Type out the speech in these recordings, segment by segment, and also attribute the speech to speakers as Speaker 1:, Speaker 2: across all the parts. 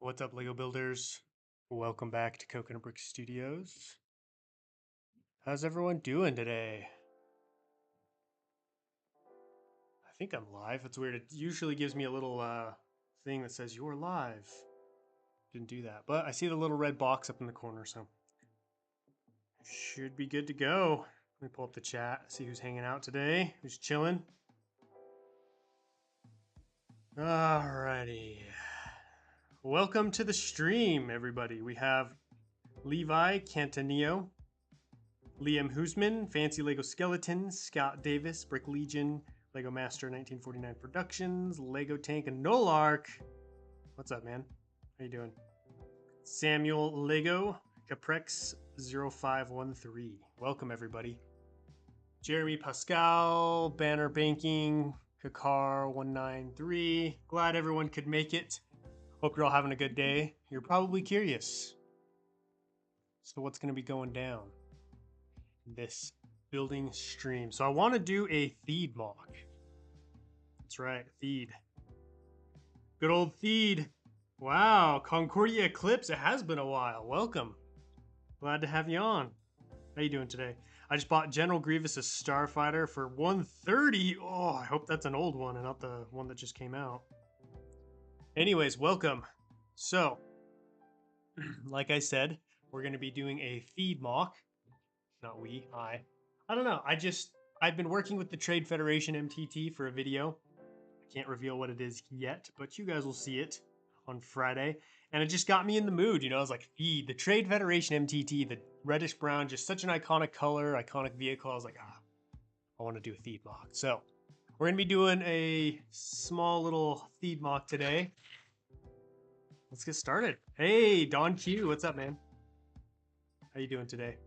Speaker 1: What's up, Lego Builders? Welcome back to Coconut Brick Studios. How's everyone doing today? I think I'm live. It's weird. It usually gives me a little thing that says you're live. Didn't do that, but I see the little red box up in the corner, so should be good to go. Let me pull up the chat, see who's hanging out today, who's chilling. Alrighty. Welcome to the stream, everybody. We have Levi Cantanillo, Liam Hoosman, Fancy Lego Skeletons, Scott Davis, Brick Legion, Lego Master 1949 Productions, Lego Tank, and Nolark. What's up, man? How you doing? Samuel Lego, Caprex 0513. Welcome, everybody. Jeremy Pascal, Banner Banking, Kakar 193. Glad everyone could make it. Hope you're all having a good day. You're probably curious. So what's going to be going down this building stream? So I want to do a Theed mock. That's right, Theed. Good old Theed. Wow, Concordia Eclipse. It has been a while. Welcome. Glad to have you on. How you doing today? I just bought General Grievous' Starfighter for 130. Oh, I hope that's an old one and not the one that just came out. Anyways, welcome. So, like I said, we're going to be doing a Theed mock. Not we, I don't know. I've been working with the Trade Federation MTT for a video. I can't reveal what it is yet, but you guys will see it on Friday. And it just got me in the mood, you know. I was like, Theed, the Trade Federation MTT, the reddish brown, just such an iconic color, iconic vehicle. I was like, I want to do a Theed mock. So we're gonna be doing a small little Theed mock today. Let's get started. Hey, Don Q, what's up, man? How you doing today?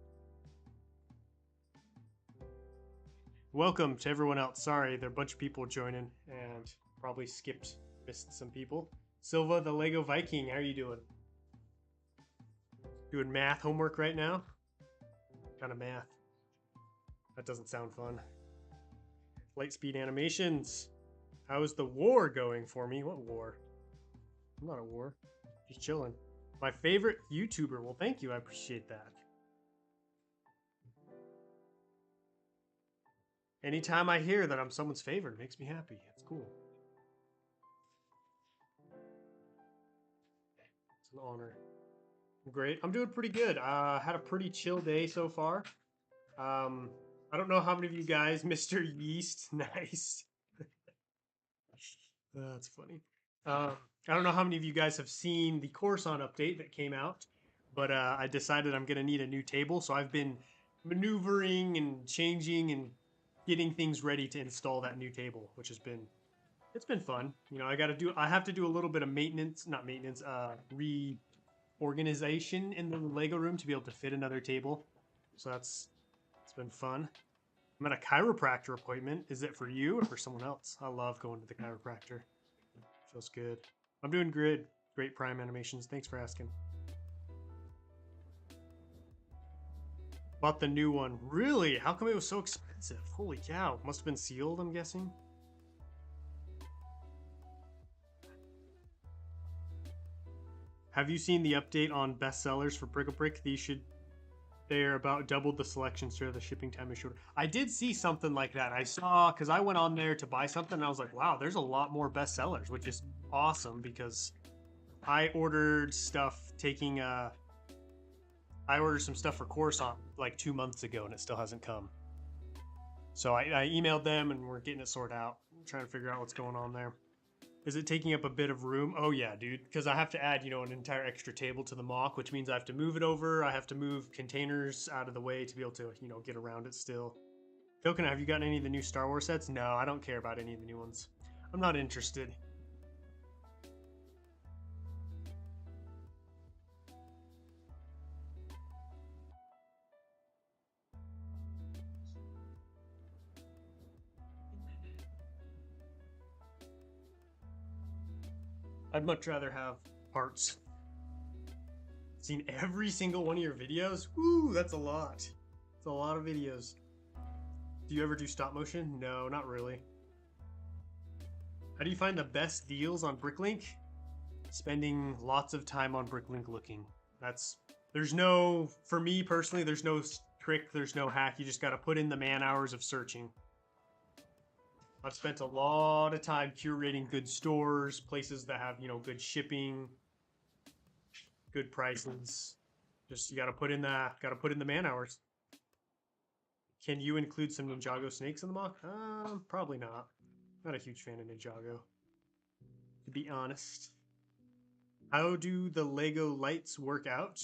Speaker 1: Welcome to everyone else. Sorry, there are a bunch of people joining and probably missed some people. Silva, the Lego Viking, how are you doing? Doing math homework right now? What kind of math? That doesn't sound fun. Lightspeed Animations. How's the war going for me? What war? I'm not at war. Just chilling. My favorite YouTuber. Well, thank you. I appreciate that. Anytime I hear that I'm someone's favorite, it makes me happy. It's cool. It's an honor. Great. I'm doing pretty good. Had a pretty chill day so far. I don't know how many of you guys, Mr. Yeast, nice. That's funny. I don't know how many of you guys have seen the Coruscant update that came out, but I decided I'm going to need a new table, so I've been maneuvering and changing and getting things ready to install that new table, which has been fun. You know, I have to do a little bit of maintenance, not maintenance, reorganization in the Lego room to be able to fit another table. So it's been fun. I'm at a chiropractor appointment. Is it for you or for someone else? I love going to the chiropractor. Feels good. I'm doing good. Great Prime Animations. Thanks for asking. Bought the new one. Really? How come it was so expensive? Holy cow. Must have been sealed, I'm guessing. Have you seen the update on bestsellers for Brick a Brick? They're about double the selection, so the shipping time is shorter. I did see something like that. I saw, because I went on there to buy something, and I was like, wow, there's a lot more bestsellers, which is awesome, because I ordered stuff I ordered some stuff for Coruscant like 2 months ago, and it still hasn't come. So I emailed them, and we're getting it sorted out. I'm trying to figure out what's going on there. Is it taking up a bit of room? Oh yeah, dude, because I have to add, you know, an entire extra table to the mock, which means I have to move it over. I have to move containers out of the way to be able to, you know, get around it still. Coconut, have you gotten any of the new Star Wars sets? No, I don't care about any of the new ones. I'm not interested. I'd much rather have parts. Seen every single one of your videos? Woo, that's a lot. It's a lot of videos. Do you ever do stop motion? No, not really. How do you find the best deals on Bricklink? spending lots of time on Bricklink looking. There's no, for me personally, there's no trick, there's no hack. You just got to put in the man hours of searching. I've spent a lot of time curating good stores, places that have, you know, good shipping, good prices. Just you got to put in the man hours. Can you include some Ninjago snakes in the mock? Probably not. Not a huge fan of Ninjago, to be honest. How do the Lego lights work out?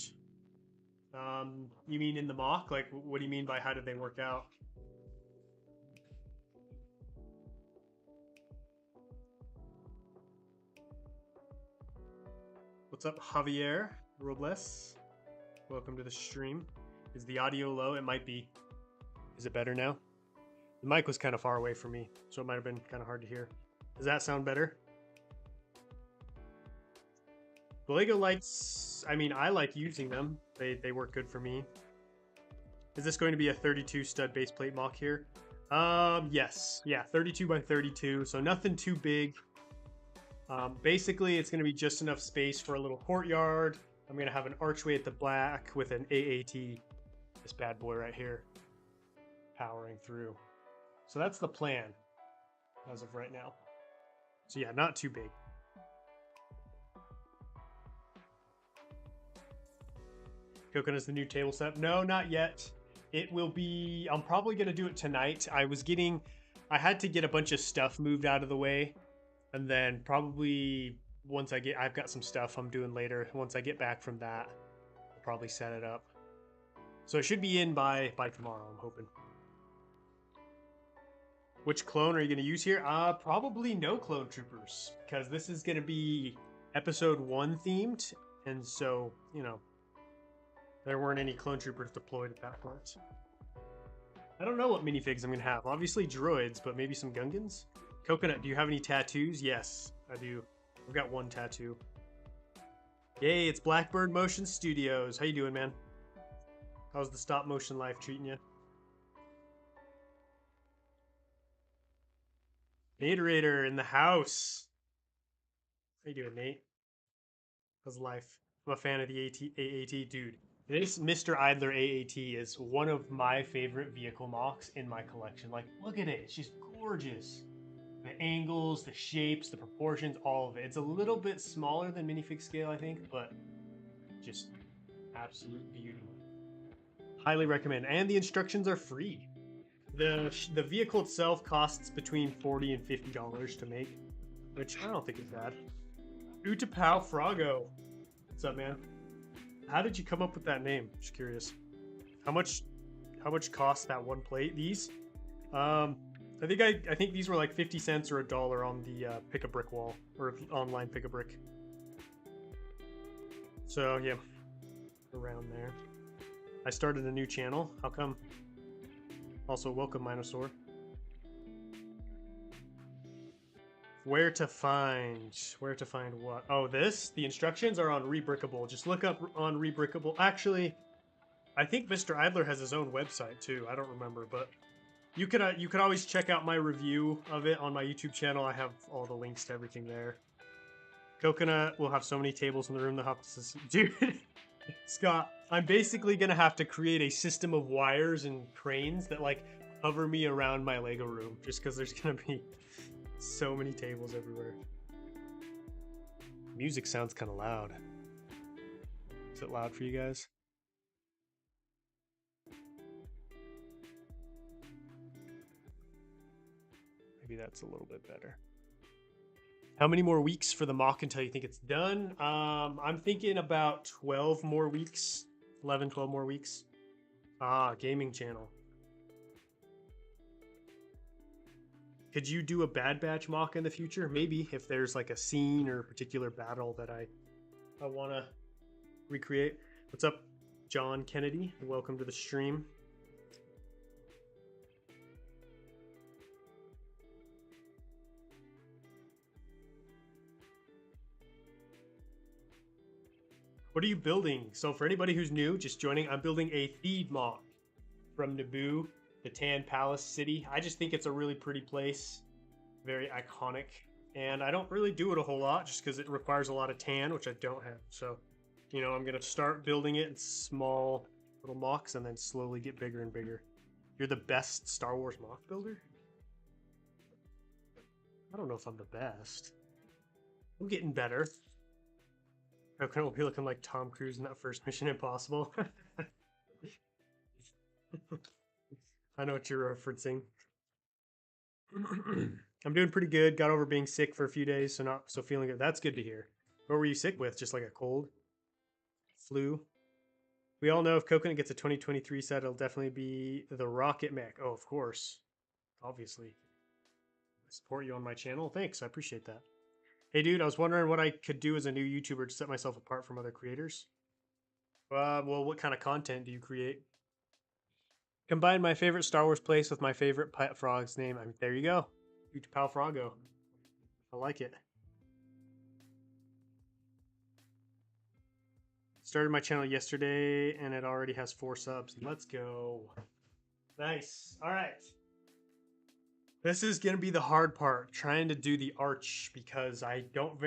Speaker 1: You mean in the mock? Like, what do you mean by how did they work out? What's up, Javier Robles? Welcome to the stream. Is the audio low? It might be. Is it better now? The mic was kind of far away from me, so it might have been kind of hard to hear. Does that sound better? The Lego lights, I mean, I like using them. They work good for me. Is this going to be a 32 stud base plate mock here? Yes. Yeah, 32 by 32, so nothing too big. Basically, it's going to be just enough space for a little courtyard. I'm going to have an archway at the back with an AAT, this bad boy right here, powering through. So that's the plan as of right now. So yeah, not too big. Coconut's the new table set. No, not yet. It will be, I'm probably going to do it tonight. I had to get a bunch of stuff moved out of the way. And then probably once I've got some stuff I'm doing later. Once I get back from that, I'll probably set it up. So it should be in by tomorrow, I'm hoping. Which clone are you going to use here? Probably no Clone Troopers, because this is going to be episode 1 themed. And so, you know, there weren't any Clone Troopers deployed at that point. I don't know what minifigs I'm going to have. Obviously droids, but maybe some Gungans? Coconut, do you have any tattoos? Yes, I do. I've got 1 tattoo. Yay, it's Blackbird Motion Studios. How you doing, man? How's the stop motion life treating you? Naterator in the house. How you doing, Nate? How's life? I'm a fan of the AAT, dude. This Mr. Idler AAT is one of my favorite vehicle mocks in my collection. Like, look at it. It's just gorgeous. The angles, the shapes, the proportions, all of it. It's a little bit smaller than minifig scale, I think, but just absolute beauty. Highly recommend. And the instructions are free. The vehicle itself costs between $40 and $50 to make, which I don't think is bad. Utapau Frago. What's up, man? How did you come up with that name? Just curious. How much cost that 1 plate? These? I think these were like 50 cents or $1 on the Pick a Brick wall, or online Pick a Brick. So yeah, around there. I started a new channel. How come? Also, welcome, Minosaur. Where to find what? Oh, this? The instructions are on Rebrickable. Just look up on Rebrickable. Actually, I think Mr. Idler has his own website too. I don't remember, but you could always check out my review of it on my YouTube channel. I have all the links to everything there. Coconut will have so many tables in the room. Dude, Scott, I'm basically gonna have to create a system of wires and cranes that like hover me around my Lego room, just because there's gonna be so many tables everywhere. Music sounds kind of loud. Is it loud for you guys? Maybe that's a little bit better. How many more weeks for the mock until you think it's done? I'm thinking about 12 more weeks. 11, 12 more weeks. Gaming channel. Could you do a Bad Batch mock in the future? Maybe, if there's like a scene or a particular battle that I want to recreate. What's up, John Kennedy? Welcome to the stream. What are you building? So for anybody who's new, just joining, I'm building a Theed mock from Naboo, the Tan Palace City. I just think it's a really pretty place. Very iconic. And I don't really do it a whole lot just because it requires a lot of tan, which I don't have. So, you know, I'm going to start building it in small little mocks and then slowly get bigger and bigger. You're the best Star Wars mock builder? I don't know if I'm the best. I'm getting better. I kind of be looking like Tom Cruise in that first Mission Impossible. I know what you're referencing. I'm doing pretty good. Got over being sick for a few days, so not so feeling good. That's good to hear. What were you sick with? Just like a cold? Flu? We all know if Coconut gets a 2023 set, it'll definitely be the Rocket Mech. Oh, of course. Obviously. I support you on my channel. Thanks. I appreciate that. Hey, dude, I was wondering what I could do as a new YouTuber to set myself apart from other creators. Well, what kind of content do you create? Combine my favorite Star Wars place with my favorite pet frog's name. I mean, there you go. Pal Frogo. I like it. Started my channel yesterday and it already has 4 subs. Let's go. Nice. All right. This is gonna be the hard part, trying to do the arch because I don't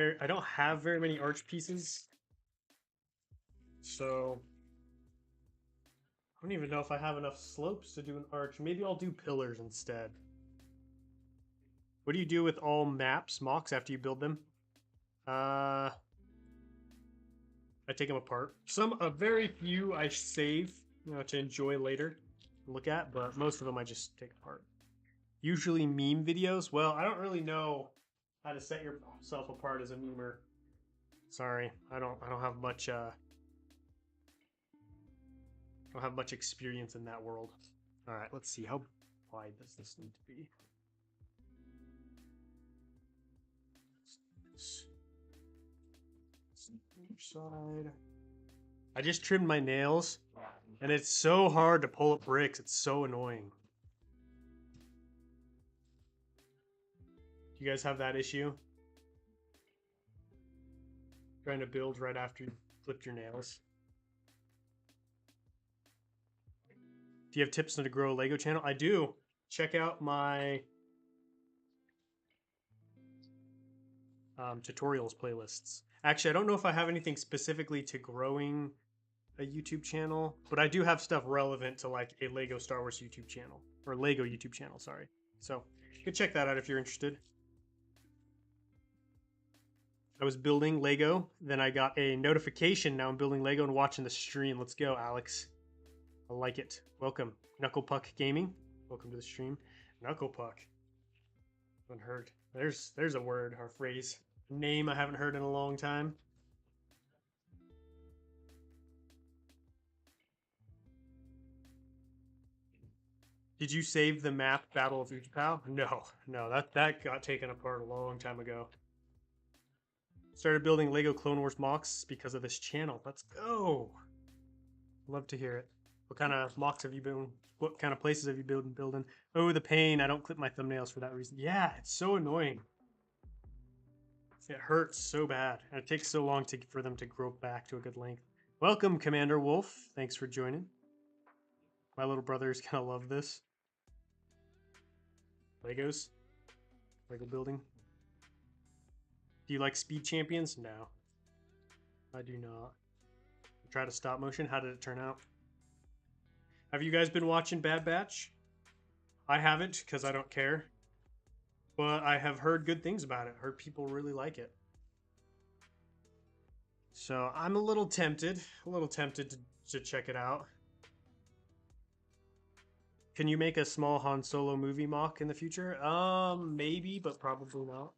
Speaker 1: have very many arch pieces. So I don't even know if I have enough slopes to do an arch. Maybe I'll do pillars instead. What do you do with all maps, mocks, after you build them? I take them apart. A very few I save, you know, to enjoy later, look at, but most of them I just take apart. Usually meme videos. Well, I don't really know how to set yourself apart as a memer. Sorry, I don't have much don't have much experience in that world. All right, let's see. How wide does this need to be? Side. I just trimmed my nails, and it's so hard to pull up bricks. It's so annoying. Do you guys have that issue? Trying to build right after you clipped your nails. Do you have tips on to grow a Lego channel? I do. Check out my tutorials playlists. Actually, I don't know if I have anything specifically to growing a YouTube channel, but I do have stuff relevant to like a Lego Star Wars YouTube channel, or Lego YouTube channel, sorry. So you can check that out if you're interested. I was building Lego, then I got a notification. Now I'm building Lego and watching the stream. Let's go, Alex. I like it. Welcome, Knuckle Puck Gaming. Welcome to the stream. Knuckle Puck. Haven't heard. There's a word or phrase, name I haven't heard in a long time. Did you save the map Battle of Utapau? No, that got taken apart a long time ago. Started building Lego Clone Wars mocks because of this channel. Let's go. Love to hear it. What kind of mocks have you been? What kind of places have you been building? Oh, the pain. I don't clip my thumbnails for that reason. Yeah, it's so annoying. It hurts so bad. And it takes so long for them to grow back to a good length. Welcome, Commander Wolf. Thanks for joining. My little brother is going to love this. Legos. Lego building. Do you like Speed Champions? No. I do not. Try to stop motion. How did it turn out? Have you guys been watching Bad Batch? I haven't because I don't care. But I have heard good things about it. Heard people really like it. So I'm a little tempted to check it out. Can you make a small Han Solo movie mock in the future? Maybe, but probably not.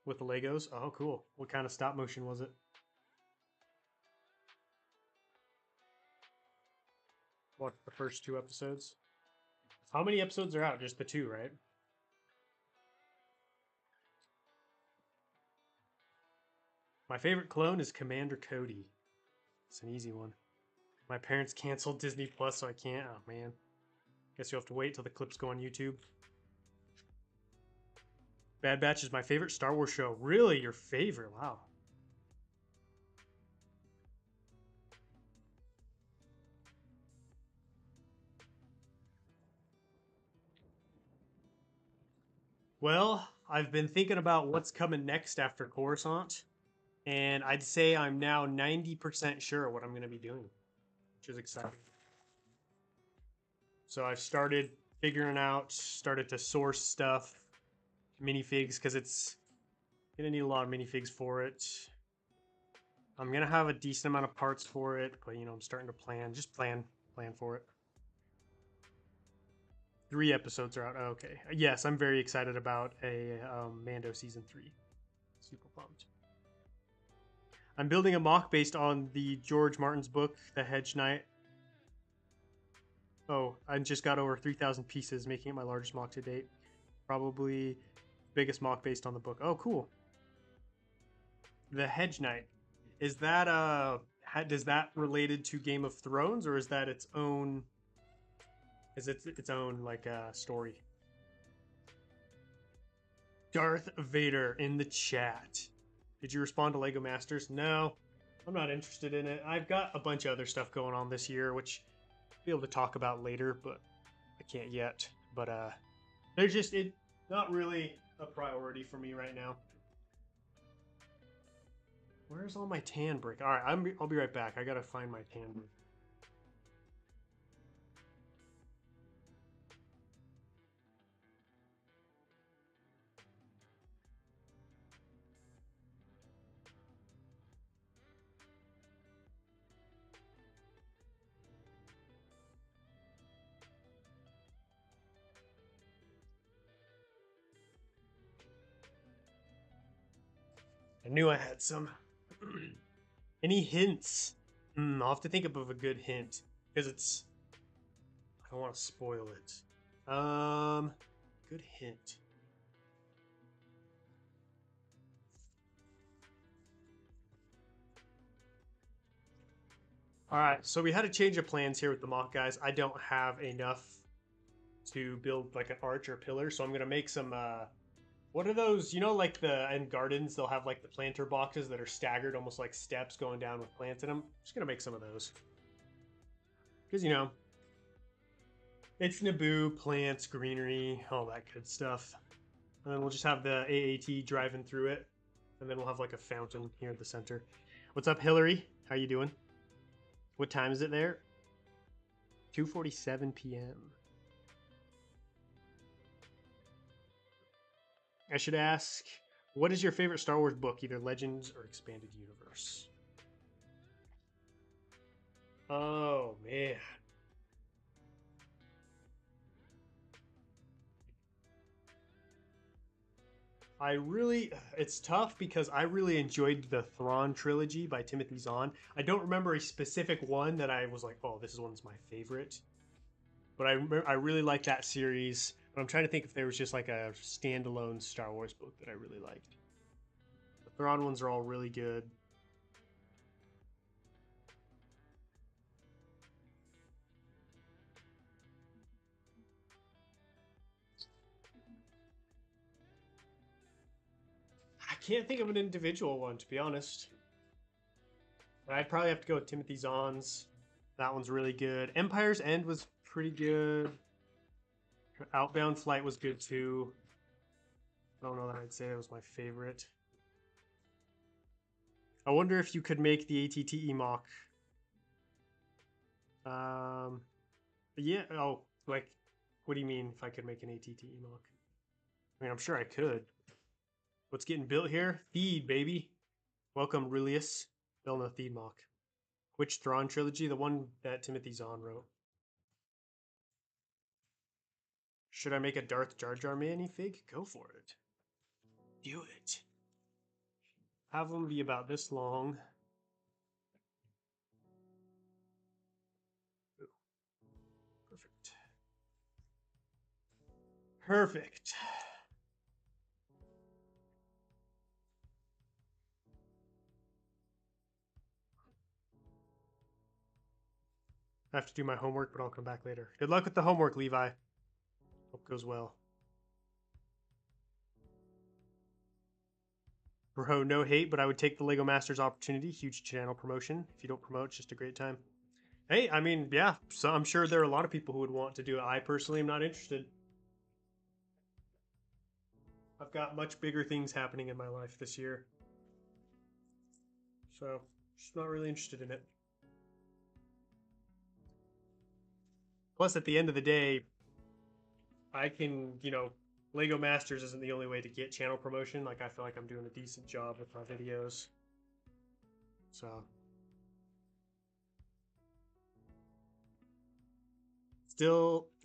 Speaker 1: With the Legos? Oh, cool. What kind of stop motion was it? Watched the first 2 episodes. How many episodes are out? Just the 2, right? My favorite clone is Commander Cody. It's an easy one. My parents canceled Disney Plus, so I can't. Oh, man. Guess you'll have to wait till the clips go on YouTube. Bad Batch is my favorite Star Wars show. Really? Your favorite? Wow. Well, I've been thinking about what's coming next after Coruscant, and I'd say I'm now 90% sure what I'm going to be doing, which is exciting. So I've started figuring out, started to source stuff, minifigs, because it's going to need a lot of minifigs for it. I'm going to have a decent amount of parts for it, but I'm starting to plan for it. 3 episodes are out. Oh, okay. Yes, I'm very excited about a Mando season 3. Super pumped. I'm building a mock based on the George Martin's book, The Hedge Knight. Oh, I just got over 3,000 pieces, making it my largest mock to date. Probably biggest mock based on the book. Oh, cool. The Hedge Knight. Is that does that related to Game of Thrones, or is that its own? Is it its own like story? Darth Vader in the chat. Did you respond to Lego Masters? No, I'm not interested in it. I've got a bunch of other stuff going on this year, which I'll be able to talk about later, but I can't yet. But there's just not really a priority for me right now. Where's all my tan brick? All right, I'll be right back. I gotta find my tan brick. I knew I had some. Any hints? I'll have to think of a good hint because I don't want to spoil it. Good hint. All right, so we had a change of plans here with the mock guys. I don't have enough to build like an arch or pillar, so I'm gonna make some. What are those? Like in gardens, they'll have like the planter boxes that are staggered, almost like steps going down with plants in them. I'm just gonna make some of those because it's Naboo, plants, greenery, all that good stuff. And then we'll just have the AAT driving through it, and then we'll have like a fountain here at the center. What's up, Hillary? How you doing? What time is it there? 2:47 p.m. I should ask, what is your favorite Star Wars book, either Legends or Expanded Universe? Oh, man. It's tough because I really enjoyed the Thrawn trilogy by Timothy Zahn. I don't remember a specific one that I was like, oh, this one's my favorite. But I really like that series. But I'm trying to think if there was just like a standalone Star Wars book that I really liked. The Thrawn ones are all really good. I can't think of an individual one, to be honest. I'd probably have to go with Timothy Zahn's. That one's really good. Empire's End was pretty good. Outbound Flight was good too. I don't know that I'd say it was my favorite. I wonder if you could make the ATT mock. Yeah. Oh, like, what do you mean if I could make an ATT mock? I mean, I'm sure I could. What's getting built here? Theed, baby. Welcome, Rulius. Building a Theed mock. Which Thrawn trilogy? The one that Timothy Zahn wrote. Should I make a Darth Jar Jar minifig? Go for it. Do it. Have them be about this long. Ooh. Perfect. Perfect. I have to do my homework, but I'll come back later. Good luck with the homework, Levi. Hope it goes well. Bro, no hate, but I would take the Lego Masters opportunity. Huge channel promotion. If you don't promote, it's just a great time. Hey, I mean, yeah, so I'm sure there are a lot of people who would want to do it. I personally am not interested. I've got much bigger things happening in my life this year. So, just not really interested in it. Plus, at the end of the day, I can, Lego Masters isn't the only way to get channel promotion. Like, I feel like I'm doing a decent job with my videos. So.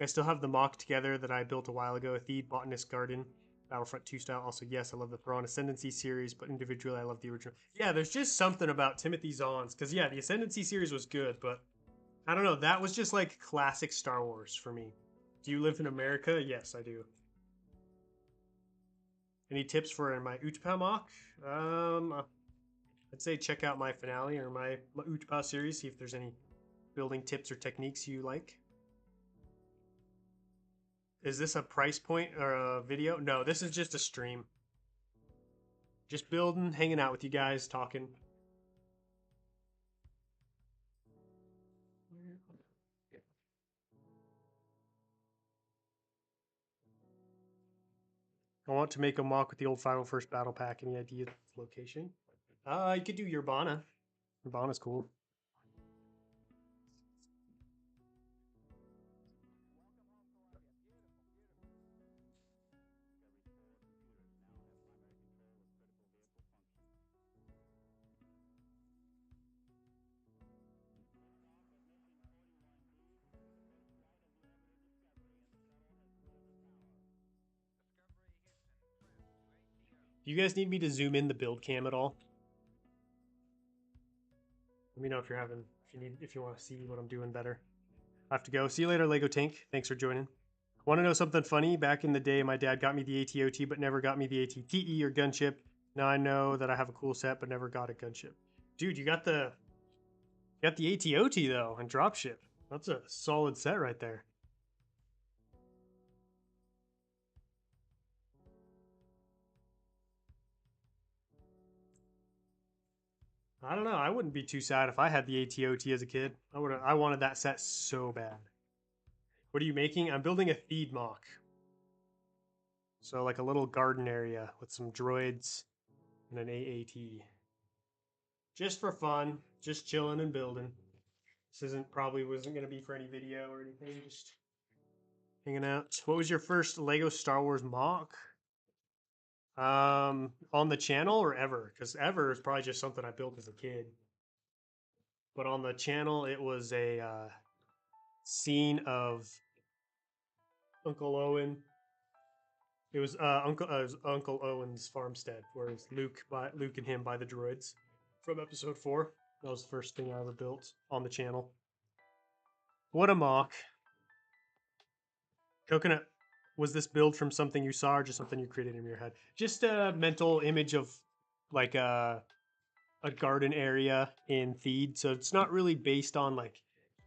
Speaker 1: I still have the mock together that I built a while ago, a Theed Botanist Garden, Battlefront 2 style. Also, yes, I love the Thrawn Ascendancy series, but individually, I love the original. Yeah, there's just something about Timothy Zahn's, because yeah, the Ascendancy series was good, but I don't know, that was just like classic Star Wars for me. Do you live in America? Yes, I do. Any tips for my Utpaa mock? I'd say check out my finale or my Utpaa series, see if there's any building tips or techniques you like. Is this a price point or a video? No, this is just a stream. Just building, hanging out with you guys, talking. I want to make a mock with the old 501st Battle Pack. Any idea of location? You could do Urbana. Urbana's cool. Do you guys need me to zoom in the build cam at all? Let me know if if you want to see what I'm doing better. I have to go. See you later, Lego Tank. Thanks for joining. Want to know something funny? Back in the day, my dad got me the ATOT, but never got me the ATTE or gunship. Now I know that I have a cool set, but never got a gunship. Dude, you got the ATOT though, and dropship. That's a solid set right there. I don't know. I wouldn't be too sad if I had the ATOT as a kid. I wanted that set so bad. What are you making? I'm building a feed mock. So like a little garden area with some droids and an AAT. Just for fun, just chilling and building. This wasn't gonna be for any video or anything, just hanging out. What was your first Lego Star Wars mock? On the channel or ever? Because ever is probably just something I built as a kid. But on the channel, it was a scene of Uncle Owen. It was Uncle Owen's farmstead, where Luke and him buy the droids from Episode 4. That was the first thing I ever built on the channel. What a mock! Coconut, was this build from something you saw or just something you created in your head? Just a mental image of like a garden area in Theed, so it's not really based on like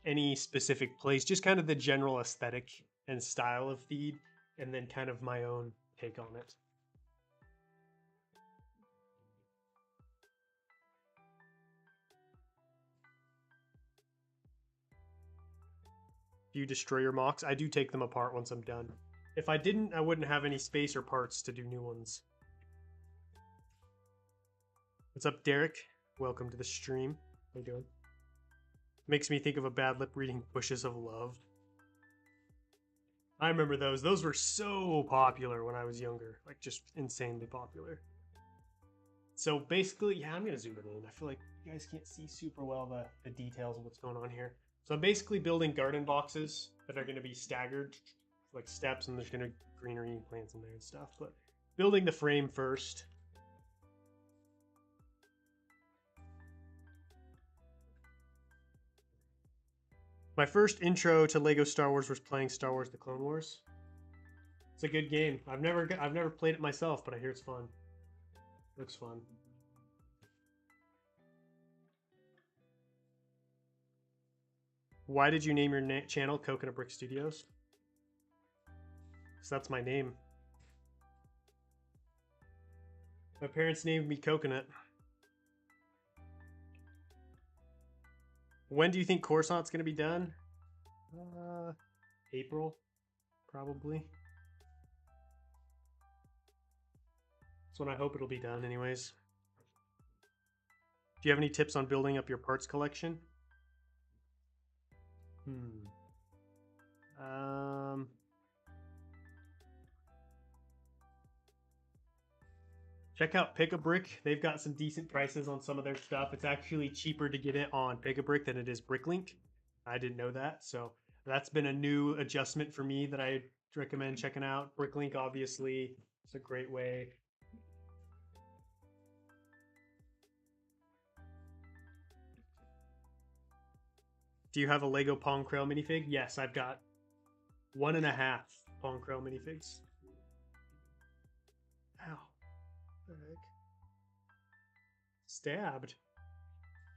Speaker 1: any specific place, just kind of the general aesthetic and style of Theed, and then kind of my own take on it. Do you destroy your mocks? I do take them apart once I'm done. If I didn't, I wouldn't have any space or parts to do new ones. What's up, Derek? Welcome to the stream. How you doing? Makes me think of a bad lip reading Bushes of Love. I remember those. Those were so popular when I was younger. Like, just insanely popular. So basically, yeah, I'm going to zoom it in. I feel like you guys can't see super well the details of what's going on here. So I'm basically building garden boxes that are going to be staggered, like steps, and there's going to be greenery and plants in there and stuff. But building the frame first. My first intro to Lego Star Wars was playing Star Wars: The Clone Wars. It's a good game. I've never played it myself, but I hear it's fun. Looks fun. Why did you name your channel Coconut Brick Studios? Because that's my name. My parents named me Coconut. When do you think Coruscant's going to be done? April, probably. That's when I hope it'll be done anyways. Do you have any tips on building up your parts collection? Check out Pick-a-Brick. They've got some decent prices on some of their stuff. It's actually cheaper to get it on Pick-a-Brick than it is Bricklink. I didn't know that, so that's been a new adjustment for me that I recommend checking out. Bricklink, obviously, it's a great way. Do you have a Lego Pong Krell minifig? Yes, I've got 1.5 Pong Krell minifigs. Ow. What the heck? Stabbed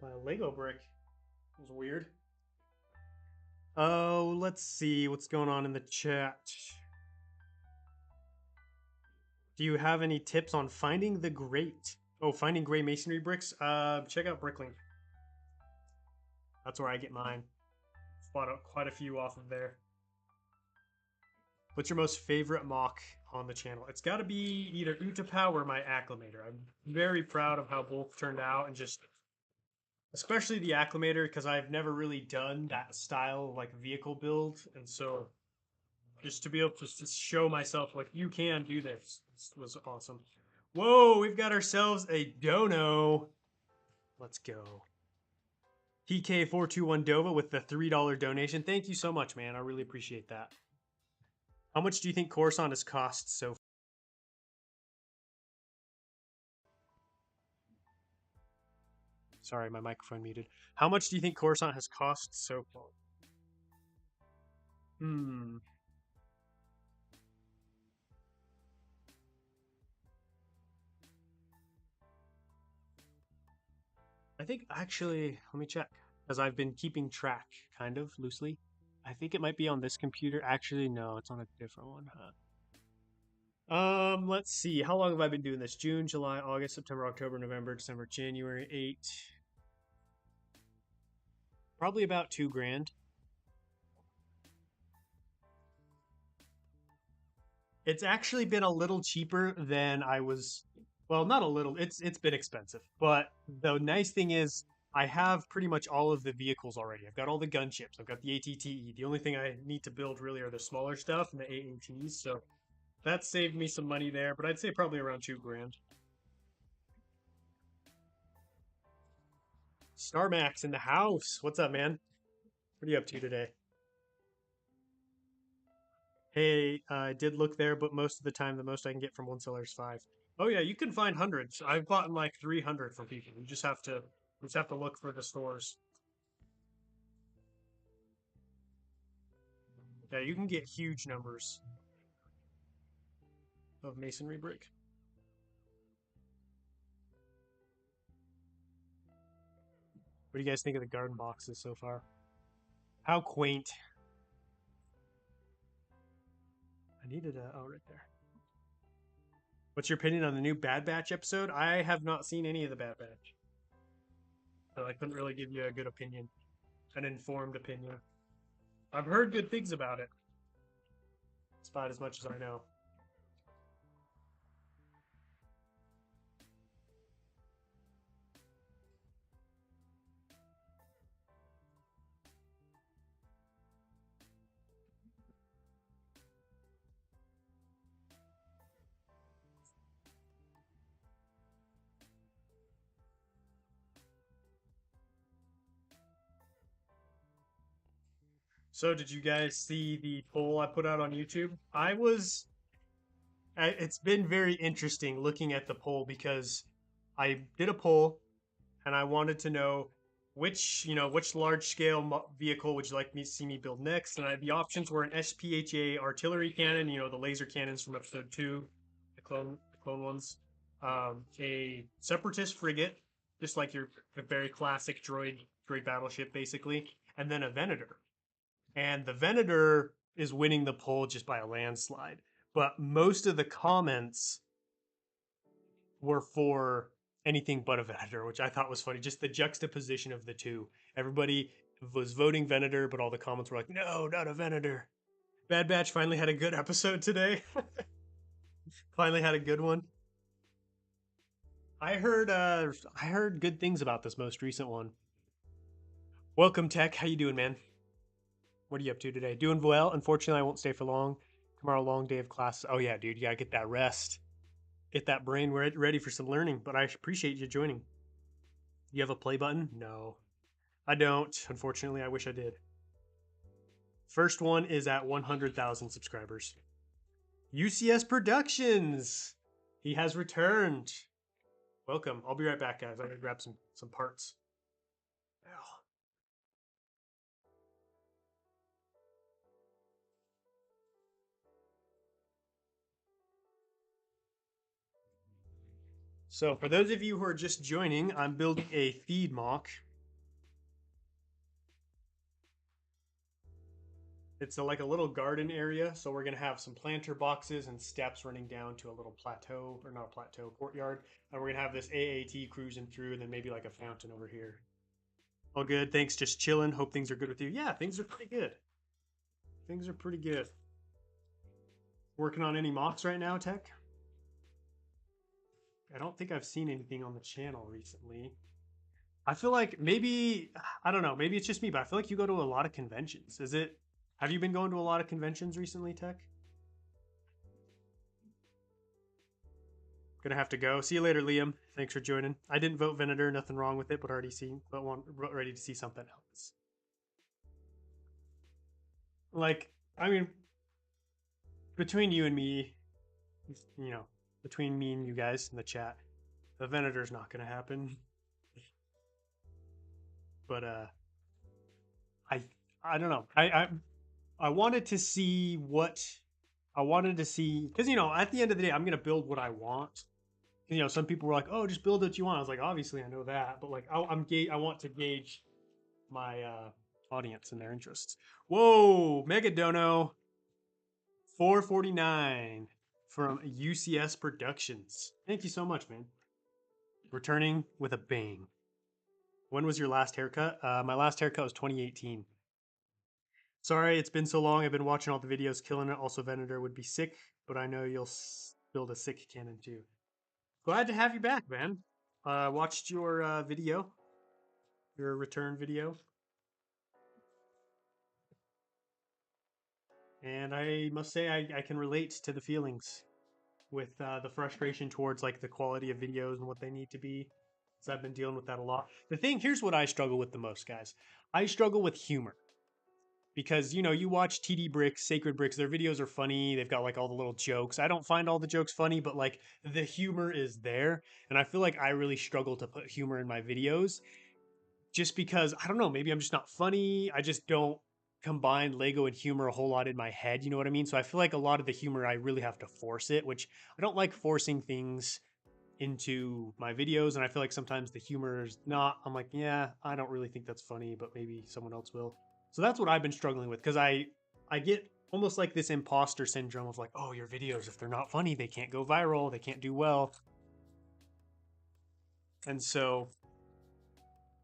Speaker 1: by a Lego brick. It was weird. Oh, let's see what's going on in the chat. Do you have any tips on finding the great? Oh, finding gray masonry bricks? Check out Bricklink. That's where I get mine. Bought quite a few off of there. What's your most favorite MOC on the channel? It's got to be either Utapau or my Acclimator. I'm very proud of how both turned out, and just especially the Acclimator, because I've never really done that style of like vehicle build, and so just to be able to show myself like you can do this was awesome. Whoa, we've got ourselves a dono. Let's go. PK421 Dova with the $3 donation. Thank you so much, man. I really appreciate that. How much do you think Coruscant has cost so far? Sorry, my microphone muted. How much do you think Coruscant has cost so far? I think actually, let me check, because I've been keeping track kind of loosely. I think it might be on this computer. Actually, no, it's on a different one. Let's see. How long have I been doing this? June, July, August, September, October, November, December, January, 8. Probably about $2,000. It's actually been a little cheaper than I was. Well, not a little. It's been expensive. But the nice thing is I have pretty much all of the vehicles already. I've got all the gunships. I've got the ATTE. The only thing I need to build really are the smaller stuff and the AATs. So that saved me some money there, but I'd say probably around $2,000. Starmax in the house. What's up, man? What are you up to today? Hey, I did look there, but most of the time, the most I can get from one seller is 5. Oh yeah, you can find hundreds. I've bought like 300 from people. You just have to look for the stores. Yeah, you can get huge numbers of masonry brick. What do you guys think of the garden boxes so far? How quaint. I needed a, oh, right there. What's your opinion on the new Bad Batch episode? I have not seen any of the Bad Batch. So I couldn't really give you a good opinion, an informed opinion. I've heard good things about it. It's about as much as I know. So did you guys see the poll I put out on YouTube? It's been very interesting looking at the poll because I did a poll and I wanted to know which large scale vehicle would you like me to see me build next? And the options were an SPHA artillery cannon, the laser cannons from episode 2, the clone ones, a separatist frigate, just like your very classic droid battleship basically, and then a Venator. And the Venator is winning the poll just by a landslide. But most of the comments were for anything but a Venator, which I thought was funny. Just the juxtaposition of the two. Everybody was voting Venator, but all the comments were like, no, not a Venator. Bad Batch finally had a good episode today. Finally had a good one. I heard good things about this most recent one. Welcome, Tech. How you doing, man? What are you up to today? Doing well. Unfortunately, I won't stay for long. Tomorrow, long day of class. Oh yeah, dude, you gotta get that rest, get that brain ready for some learning. But I appreciate you joining. You have a play button? No, I don't. Unfortunately, I wish I did. First one is at 100,000 subscribers. UCS Productions. He has returned. Welcome. I'll be right back, guys. I gotta grab some parts. So for those of you who are just joining, I'm building a feed mock. It's like a little garden area, so we're gonna have some planter boxes and steps running down to a little plateau, or not a plateau, courtyard. And we're gonna have this AAT cruising through, and then maybe like a fountain over here. All good, thanks, just chilling. Hope things are good with you. Yeah, things are pretty good. Things are pretty good. Working on any mocks right now, Tech? I don't think I've seen anything on the channel recently. I feel like maybe I don't know, maybe it's just me, but I feel like you go to a lot of conventions. Is it have you been going to a lot of conventions recently, Tech? Gonna have to go. See you later, Liam. Thanks for joining. I didn't vote Venator, nothing wrong with it, but ready to see something else. Like, I mean, between you and me, you know, between me and you guys in the chat, the Venator's not gonna happen. But I I don't know. I wanted to see what I wanted to see because at the end of the day I'm gonna build what I want. Some people were like, "Oh, just build what you want." I was like, "Obviously, I know that," but like, I want to gauge my audience and their interests. Whoa, Megadono 449 from UCS Productions. Thank you so much, man. Returning with a bang. When was your last haircut? My last haircut was 2018. Sorry, it's been so long. I've been watching all the videos, killing it. Also, Venator would be sick, but I know you'll build a sick cannon too. Glad to have you back, man. Watched your video, your return video, and I must say I can relate to the feelings with the frustration towards like the quality of videos and what they need to be. Because I've been dealing with that a lot. Here's what I struggle with the most, guys. I struggle with humor. Because you watch TD Bricks, Sacred Bricks, their videos are funny. They've got like all the little jokes. I don't find all the jokes funny, but like the humor is there, and I feel like I really struggle to put humor in my videos just because I don't know, maybe I'm just not funny. I just don't combine Lego and humor a whole lot in my head, you know what I mean? So I feel like a lot of the humor I really have to force it, which I don't like forcing things into my videos, and I feel like sometimes the humor is not. I'm like, yeah, I don't really think that's funny, but maybe someone else will. So that's what I've been struggling with because I get almost like this imposter syndrome of like, oh, your videos, if they're not funny, they can't go viral, they can't do well. And so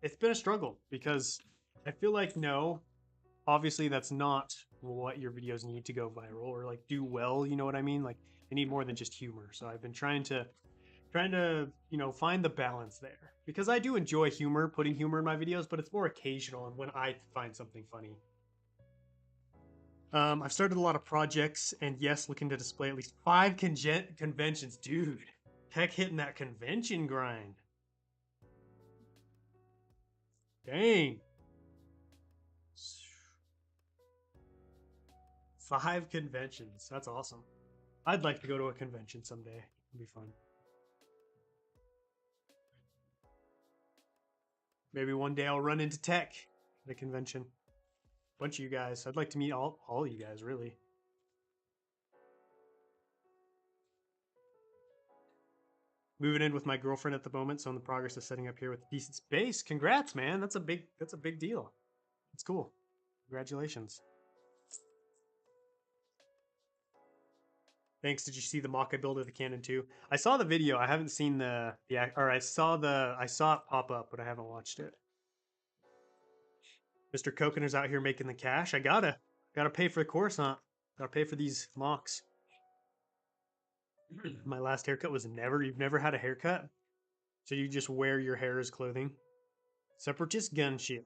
Speaker 1: it's been a struggle because I feel like no, obviously that's not what your videos need to go viral or like do well, you know what I mean? Like they need more than just humor. So I've been trying to find the balance there because I do enjoy humor, putting humor in my videos, but it's more occasional and when I find something funny. I've started a lot of projects, and yes, looking to display at least 5 conventions, dude. Heck, hitting that convention grind. Dang. 5 conventions. That's awesome. I'd like to go to a convention someday. It'd be fun. Maybe one day I'll run into Tech at a convention. Bunch of you guys. I'd like to meet all you guys, really. Moving in with my girlfriend at the moment, so in the progress of setting up here with a decent space. Congrats, man. That's a big deal. It's cool. Congratulations. Thanks. Did you see the mock I built of the cannon too? I saw the video. I haven't seen or I saw it pop up, but I haven't watched it. Mr. Coconut's out here making the cash. I gotta pay for the Coruscant. Gotta pay for these mocks. My last haircut was never. You've never had a haircut? So you just wear your hair as clothing. Separatist gunship.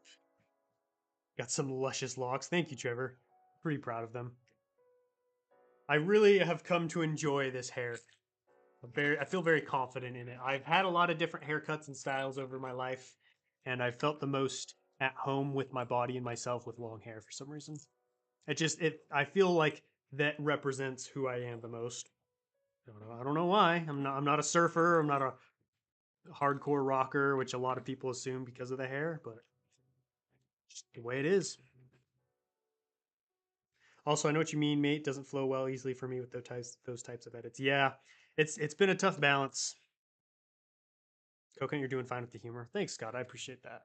Speaker 1: Got some luscious locks. Thank you, Trevor. Pretty proud of them. I really have come to enjoy this hair. I feel very confident in it. I've had a lot of different haircuts and styles over my life, and I felt the most at home with my body and myself with long hair for some reason. I feel like that represents who I am the most. I don't know why. I'm not a surfer. I'm not a hardcore rocker, which a lot of people assume because of the hair, but just the way it is. Also, I know what you mean, mate. Doesn't flow well easily for me with those types of edits. Yeah, it's been a tough balance. Coconut, you're doing fine with the humor. Thanks, Scott. I appreciate that.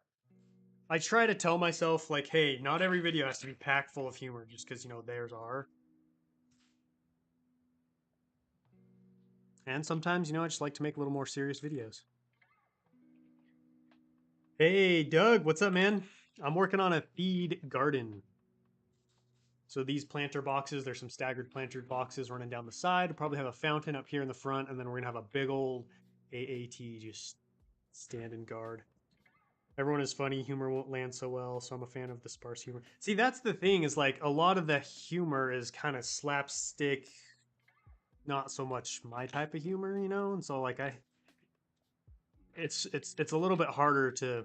Speaker 1: I try to tell myself like, hey, not every video has to be packed full of humor just because theirs are. And sometimes I just like to make a little more serious videos. Hey, Doug, what's up, man? I'm working on a feed garden. So these planter boxes, there's some staggered planter boxes running down the side. We'll probably have a fountain up here in the front, and then we're gonna have a big old AAT just stand and guard. Everyone is funny. Humor won't land so well, so I'm a fan of the sparse humor. See, that's the thing is like a lot of the humor is kind of slapstick, not so much my type of humor, And so like it's a little bit harder to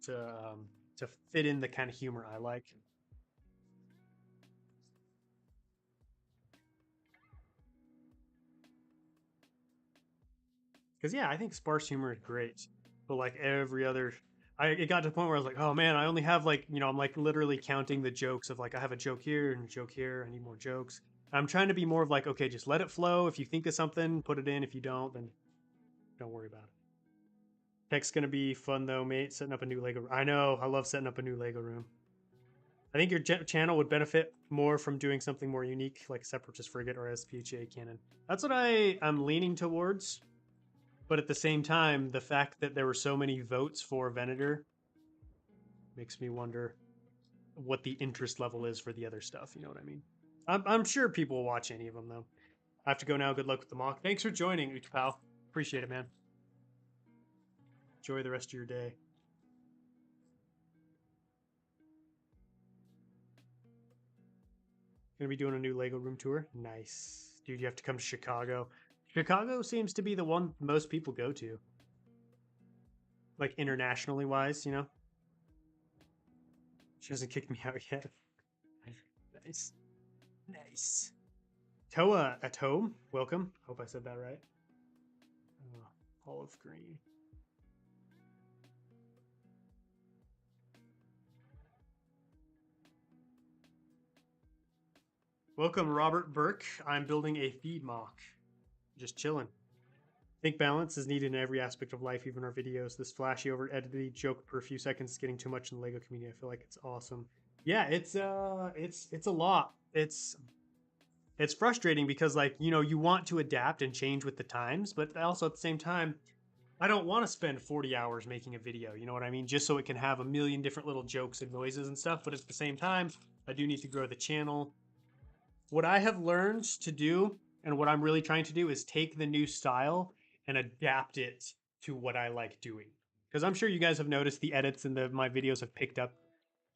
Speaker 1: um, to fit in the kind of humor I like. Because yeah, I think sparse humor is great, but like every other, it got to the point where I was like, oh man, I only have like I'm like literally counting the jokes of like I have a joke here and a joke here. I need more jokes. I'm trying to be more of like, okay, just let it flow. If you think of something, put it in. If you don't, then don't worry about it. Tech's gonna be fun though, mate. Setting up a new Lego. I know. I love setting up a new Lego room. I think your channel would benefit more from doing something more unique, like a Separatist frigate or SPHA cannon. That's what I'm leaning towards. But at the same time, the fact that there were so many votes for Venator makes me wonder what the interest level is for the other stuff. You know what I mean? I'm sure people will watch any of them though. I have to go now. Good luck with the mock. Thanks for joining, Utpal. Appreciate it, man. Enjoy the rest of your day. Gonna be doing a new Lego room tour. Nice. Dude, you have to come to Chicago. Chicago seems to be the one most people go to. Like internationally wise, She hasn't kicked me out yet. Nice. Nice. Toa at home. Welcome. Hope I said that right. Olive green. Welcome, Robert Burke. I'm building a feed mock. Just chilling. Think balance is needed in every aspect of life, even our videos. This flashy, over edited joke per few seconds is getting too much in the Lego community. I feel like it's awesome. Yeah, it's a lot. It's frustrating because like you want to adapt and change with the times, but also at the same time, I don't want to spend 40 hours making a video. You know what I mean? Just so it can have a million different little jokes and noises and stuff. But at the same time, I do need to grow the channel. What I have learned to do and what I'm really trying to do is take the new style and adapt it to what I like doing. Because I'm sure you guys have noticed the edits and my videos have picked up,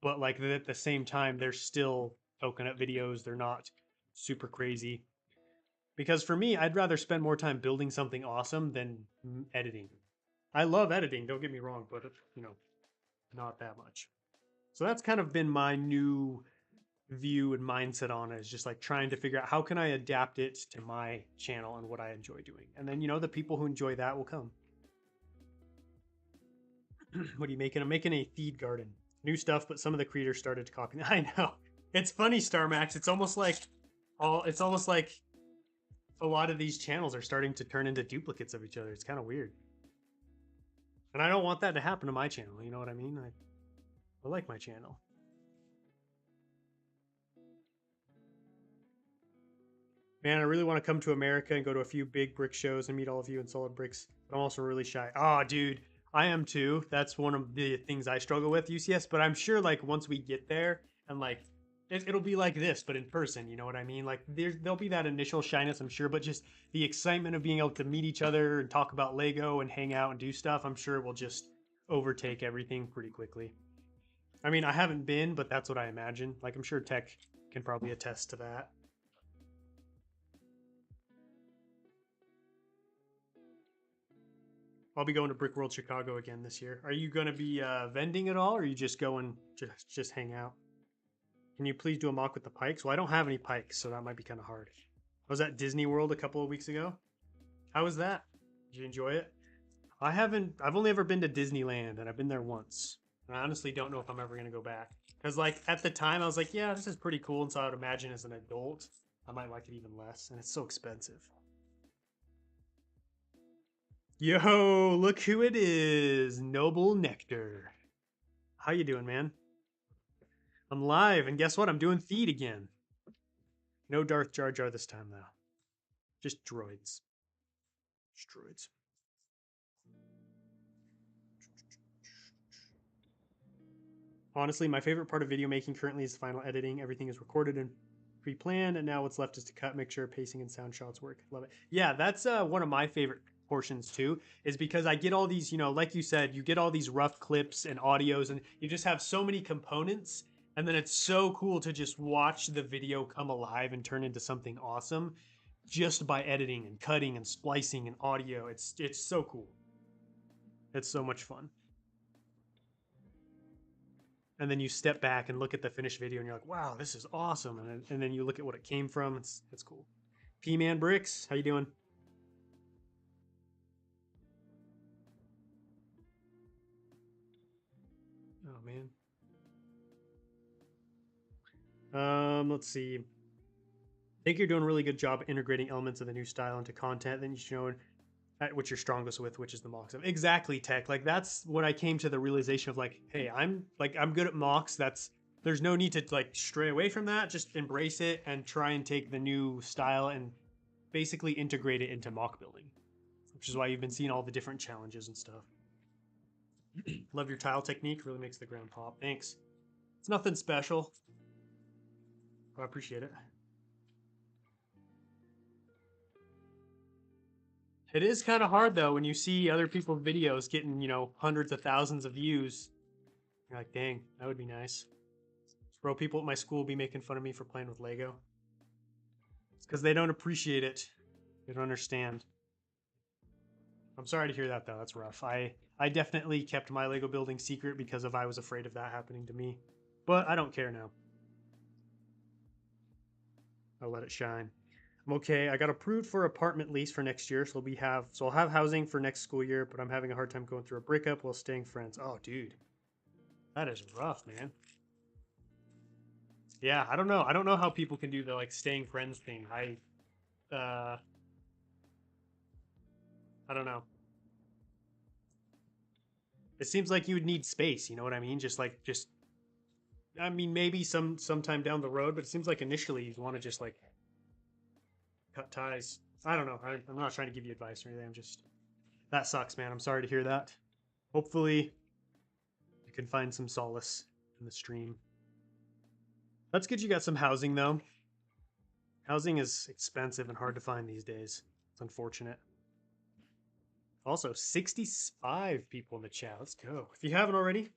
Speaker 1: but like at the same time, they're still coconut videos. They're not super crazy. Because for me, I'd rather spend more time building something awesome than editing. I love editing, don't get me wrong, but not that much. So that's kind of been my new view and mindset on it, is just like trying to figure out how can I adapt it to my channel and what I enjoy doing. And then, the people who enjoy that will come. What are you making? I'm making a feed garden. New stuff, but some of the creators started to copy. I know. It's funny, StarMax. It's almost like a lot of these channels are starting to turn into duplicates of each other. It's kind of weird. And I don't want that to happen to my channel. You know what I mean? I like my channel. Man, I really want to come to America and go to a few big brick shows and meet all of you in Solid Bricks. But I'm also really shy. Oh, dude, I am too. That's one of the things I struggle with, UCS. But I'm sure, like, once we get there and, like, it'll be like this, but in person. You know what I mean? Like there'll be that initial shyness, I'm sure, but just the excitement of being able to meet each other and talk about Lego and hang out and do stuff, I'm sure will just overtake everything pretty quickly. I mean, I haven't been, but that's what I imagine. Like I'm sure Tech can probably attest to that. I'll be going to Brick World Chicago again this year. Are you going to be vending at all, or are you just going just hang out? Can you please do a mock with the pikes? Well, I don't have any pikes, so that might be kind of hard. I was at Disney World a couple of weeks ago. How was that? Did you enjoy it? I haven't. I've only ever been to Disneyland, and I've been there once. And I honestly don't know if I'm ever going to go back. Because like at the time, I was like, yeah, this is pretty cool. And so I would imagine as an adult, I might like it even less. And it's so expensive. Yo, look who it is, Noble Nectar. How you doing, man? I'm live, and guess what? I'm doing Theed again. No Darth Jar Jar this time, though. Just droids. Just droids. Honestly, my favorite part of video making currently is final editing. Everything is recorded and pre-planned, and now what's left is to cut, make sure pacing and sound shots work. Love it. Yeah, that's one of my favorite portions too, is because I get all these, like you said, you get all these rough clips and audios, and you just have so many components, and then it's so cool to just watch the video come alive and turn into something awesome just by editing and cutting and splicing and audio. It's so cool. It's so much fun. And then you step back and look at the finished video and you're like, wow, this is awesome. And then you look at what it came from. It's cool. P-Man Bricks, how you doing? Oh man. Let's see. I think you're doing a really good job integrating elements of the new style into content. Then you show at what you're strongest with, which is the mocks. Exactly, Tech. Like that's when I came to the realization of like, hey, I'm good at mocks. There's no need to like stray away from that. Just embrace it and try and take the new style and basically integrate it into mock building, which is why you've been seeing all the different challenges and stuff. Love your tile technique. Really makes the ground pop. Thanks. It's nothing special. I appreciate it. It is kind of hard though when you see other people's videos getting, hundreds of thousands of views. You're like, dang, that would be nice. Bro, people at my school will be making fun of me for playing with Lego. It's because they don't appreciate it. They don't understand. I'm sorry to hear that though. That's rough. I definitely kept my Lego building secret because I was afraid of that happening to me. But I don't care now. I'll let it shine. I'm okay. I got approved for apartment lease for next year, so I'll have housing for next school year, but I'm having a hard time going through a breakup while staying friends. Oh, dude. That is rough, man. Yeah, I don't know. I don't know how people can do the like staying friends thing. I don't know. It seems like you would need space, you know what I mean? Just I mean maybe sometime down the road, but it seems like initially you want to just like cut ties. I don't know. I'm not trying to give you advice or anything. That sucks, man. I'm sorry to hear that. Hopefully you can find some solace in the stream. That's good you got some housing though. Housing is expensive and hard to find these days. It's unfortunate. Also, 65 people in the chat. Let's go. If you haven't already,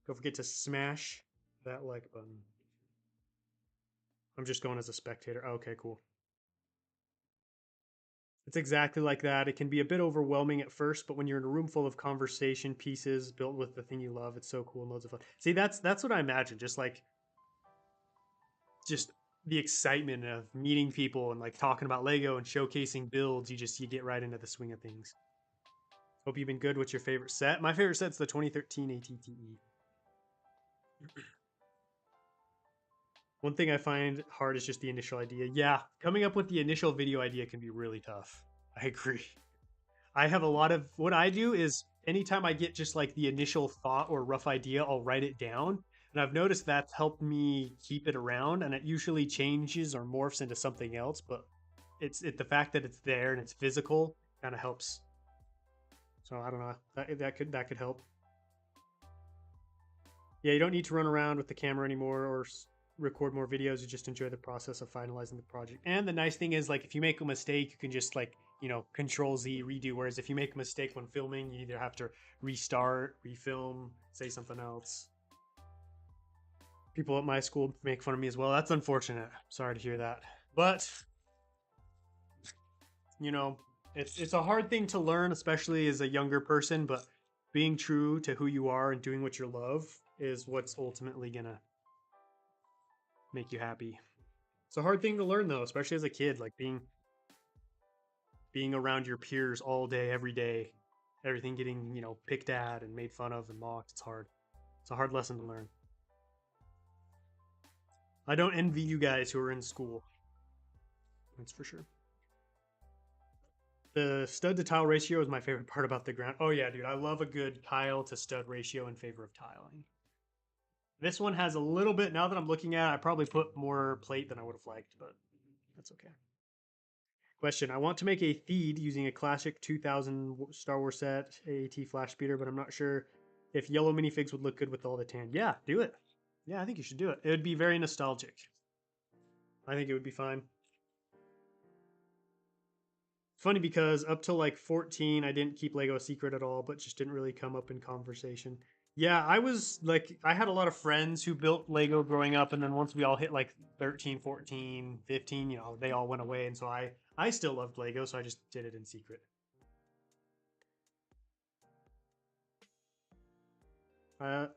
Speaker 1: don't forget to smash that like button. I'm just going as a spectator. Okay, cool. It's exactly like that. It can be a bit overwhelming at first, but when you're in a room full of conversation pieces built with the thing you love, it's so cool and loads of fun. See, that's what I imagine. Just the excitement of meeting people and like talking about Lego and showcasing builds. You get right into the swing of things. Hope you've been good. What's your favorite set? My favorite set's the 2013 ATTE. One thing I find hard is just the initial idea. Yeah, coming up with the initial video idea can be really tough. I agree. I have a lot of what I do is anytime I get just like the initial thought or rough idea, I'll write it down. And I've noticed that's helped me keep it around, and it usually changes or morphs into something else. But the fact that it's there and it's physical kind of helps. So I don't know. That could help. Yeah, you don't need to run around with the camera anymore or record more videos. You just enjoy the process of finalizing the project. And the nice thing is, like, if you make a mistake, you can just like, you know, Control Z redo. Whereas if you make a mistake when filming, you either have to restart, refilm, say something else. People at my school make fun of me as well. That's unfortunate. Sorry to hear that. But you know, it's a hard thing to learn, especially as a younger person, but being true to who you are and doing what you love is what's ultimately gonna make you happy. It's a hard thing to learn though, especially as a kid, like being around your peers all day, every day, everything getting, you know, picked at and made fun of and mocked. It's hard. It's a hard lesson to learn. I don't envy you guys who are in school. That's for sure. The stud to tile ratio is my favorite part about the ground. Oh yeah, dude, I love a good tile to stud ratio in favor of tiling. This one has a little bit, now that I'm looking at it, I probably put more plate than I would have liked, but that's okay. Question, I want to make a feed using a classic 2000 Star Wars set AAT flash speeder, but I'm not sure if yellow minifigs would look good with all the tan. Yeah, do it. Yeah, I think you should do it. It would be very nostalgic. I think it would be fine. Funny because up till like 14, I didn't keep Lego a secret at all, but just didn't really come up in conversation. Yeah, I was like, I had a lot of friends who built Lego growing up, and then once we all hit like 13, 14, 15, you know, they all went away, and so I still loved Lego, so I just did it in secret.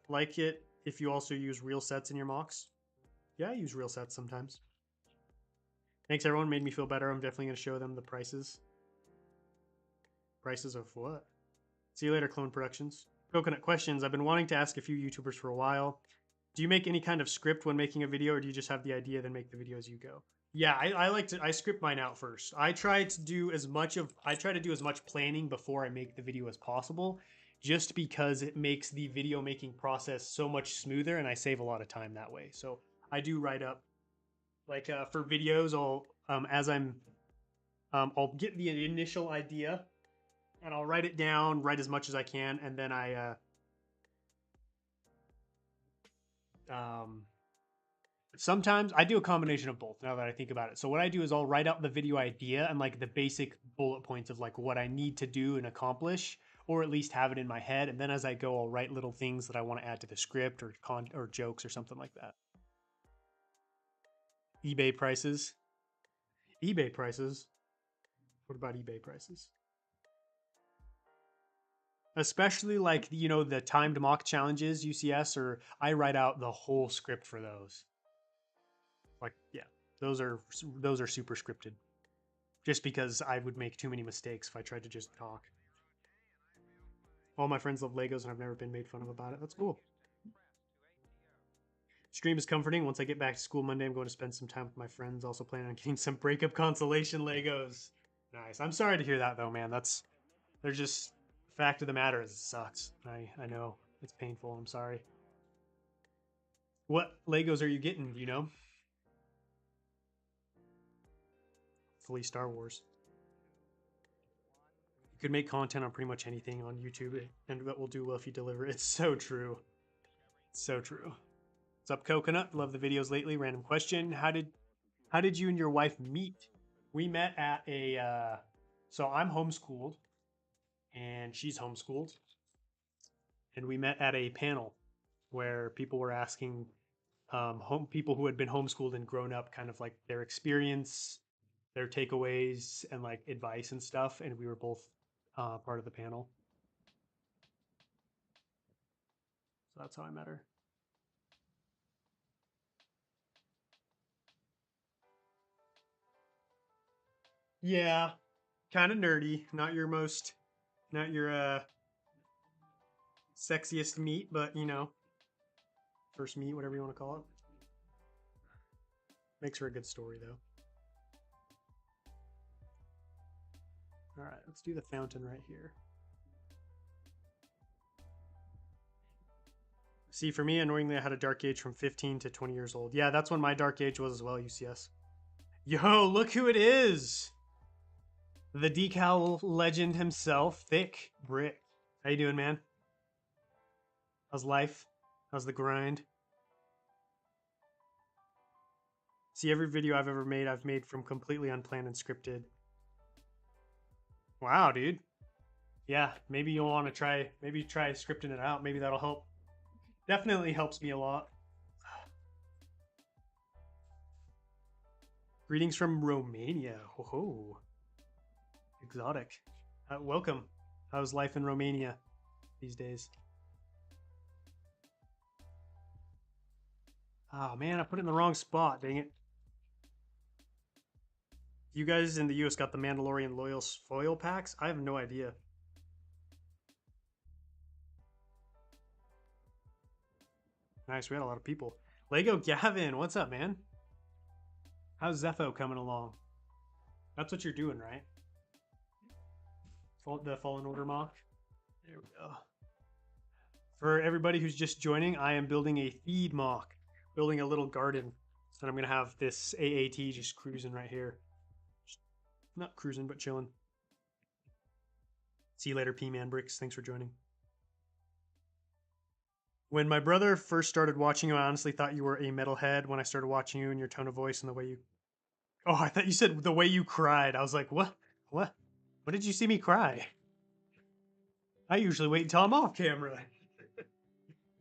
Speaker 1: Like it if you also use real sets in your mocks. Yeah, I use real sets sometimes. Thanks, everyone. Made me feel better. I'm definitely going to show them the prices. Prices of what? See you later, Clone Productions. Coconut questions. I've been wanting to ask a few YouTubers for a while. Do you make any kind of script when making a video, or do you just have the idea then make the video as you go? Yeah, I like to, I script mine out first. I try to do as much planning before I make the video as possible, just because it makes the video making process so much smoother, and I save a lot of time that way. So I do write up, like for videos, I'll get the initial idea, and I'll write it down, write as much as I can, and then sometimes I do a combination of both now that I think about it. So what I do is I'll write out the video idea and like the basic bullet points of like what I need to do and accomplish, or at least have it in my head. And then as I go, I'll write little things that I want to add to the script or jokes or something like that. eBay prices. eBay prices? What about eBay prices? Especially like, you know, the timed mock challenges, UCS, or I write out the whole script for those. Like, yeah, those are super scripted. Just because I would make too many mistakes if I tried to just talk. All my friends love Legos and I've never been made fun of about it. That's cool. Stream is comforting. Once I get back to school Monday, I'm going to spend some time with my friends. Also planning on getting some breakup consolation Legos. Nice. I'm sorry to hear that though, man. They're just, the fact of the matter is it sucks. I know. It's painful. I'm sorry. What Legos are you getting, do you know? Fully Star Wars. You could make content on pretty much anything on YouTube, and that will do well if you deliver. It's so true. It's so true. What's up, Coconut? Love the videos lately. Random question. How did you and your wife meet? We met at a so I'm homeschooled and she's homeschooled. And we met at a panel where people were asking people who had been homeschooled and grown up kind of like their experience, their takeaways, and like advice and stuff. And we were both part of the panel. So that's how I met her. Yeah, kind of nerdy. Not your sexiest meet, but you know, first meet, whatever you want to call it. Makes for a good story though. All right, let's do the fountain right here. See, for me, annoyingly, I had a dark age from 15 to 20 years old. Yeah, that's when my dark age was as well, UCS. Yo, look who it is! The decal legend himself, Thick Brick. How you doing, man? How's life? How's the grind? See, every video I've ever made, I've made from completely unplanned and scripted. Wow, dude. Yeah, maybe you'll want to try, maybe try scripting it out. Maybe that'll help. Definitely helps me a lot. Greetings from Romania. Oh, exotic. Welcome. How's life in Romania these days? Oh man, I put it in the wrong spot. Dang it. You guys in the US got the Mandalorian Loyal foil packs? I have no idea. Nice, we had a lot of people. Lego Gavin, what's up, man? How's Zepho coming along? That's what you're doing, right? The Fallen Order mock. There we go. For everybody who's just joining, I am building a feed mock, building a little garden. And I'm going to have this AAT just cruising right here. Just not cruising, but chilling. See you later, P-Man Bricks. Thanks for joining. When my brother first started watching you, I honestly thought you were a metalhead when I started watching you and your tone of voice and the way you... Oh, I thought you said the way you cried. I was like, what? What? What did you see me cry? I usually wait until I'm off camera.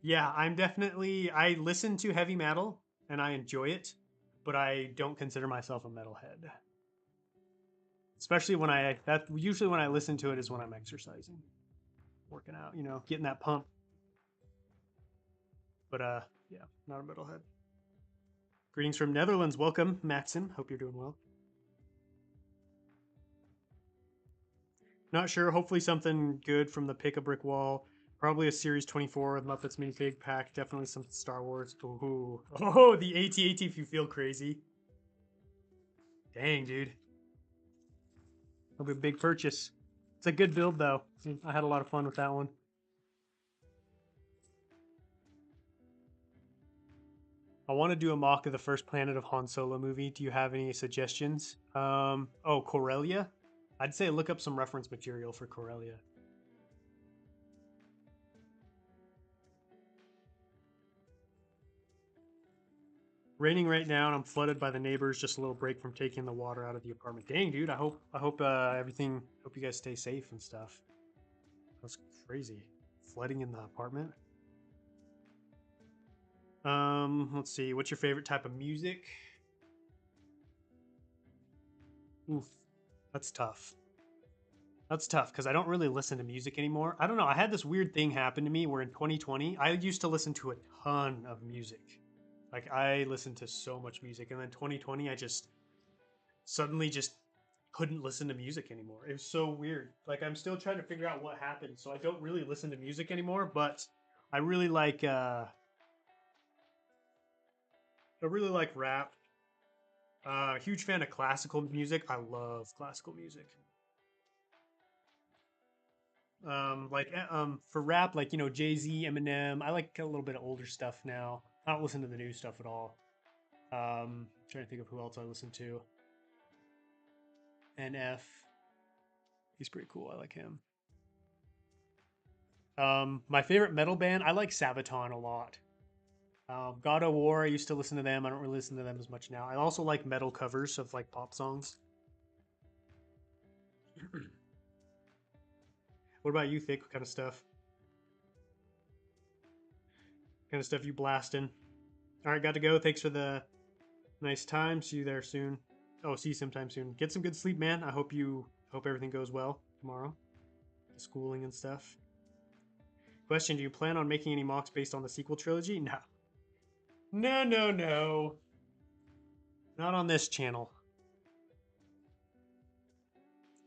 Speaker 1: Yeah, I'm definitely... I listen to heavy metal and I enjoy it, but I don't consider myself a metalhead. Especially when usually when I listen to it is when I'm exercising, working out, you know, getting that pump. But yeah, not a metalhead. Greetings from Netherlands. Welcome, Maxim. Hope you're doing well. Not sure. Hopefully something good from the Pick a Brick Wall. Probably a Series 24 with Muppets minifig pack. Definitely some Star Wars. Ooh. Oh, the AT-AT if you feel crazy. Dang, dude. That'll be a big purchase. It's a good build, though. I had a lot of fun with that one. I want to do a mock of the first Planet of Han Solo movie. Do you have any suggestions? Oh, Corellia? I'd say look up some reference material for Corellia. Raining right now, and I'm flooded by the neighbors. Just a little break from taking the water out of the apartment. Dang, dude. I hope everything. Hope you guys stay safe and stuff. That's crazy. Flooding in the apartment. Let's see. What's your favorite type of music? Oof, that's tough. That's tough because I don't really listen to music anymore. I don't know. I had this weird thing happen to me where in 2020, I used to listen to a ton of music. Like I listened to so much music, and then 2020, I just suddenly just couldn't listen to music anymore. It was so weird. Like I'm still trying to figure out what happened. So I don't really listen to music anymore, but I really like rap. Huge fan of classical music. I love classical music. For rap, like you know Jay-Z, Eminem. I like a little bit of older stuff now. I don't listen to the new stuff at all. Trying to think of who else I listen to. NF, he's pretty cool. I like him. My favorite metal band, I like Sabaton a lot. God of War, I used to listen to them. I don't really listen to them as much now. I also like metal covers of like pop songs. What about you, Thick? What kind of stuff? What kind of stuff you blasting? All right, got to go. Thanks for the nice time. See you there soon. Oh, see you sometime soon. Get some good sleep, man. I hope everything goes well tomorrow. The schooling and stuff. Question, do you plan on making any mocks based on the sequel trilogy? No. No. Not on this channel.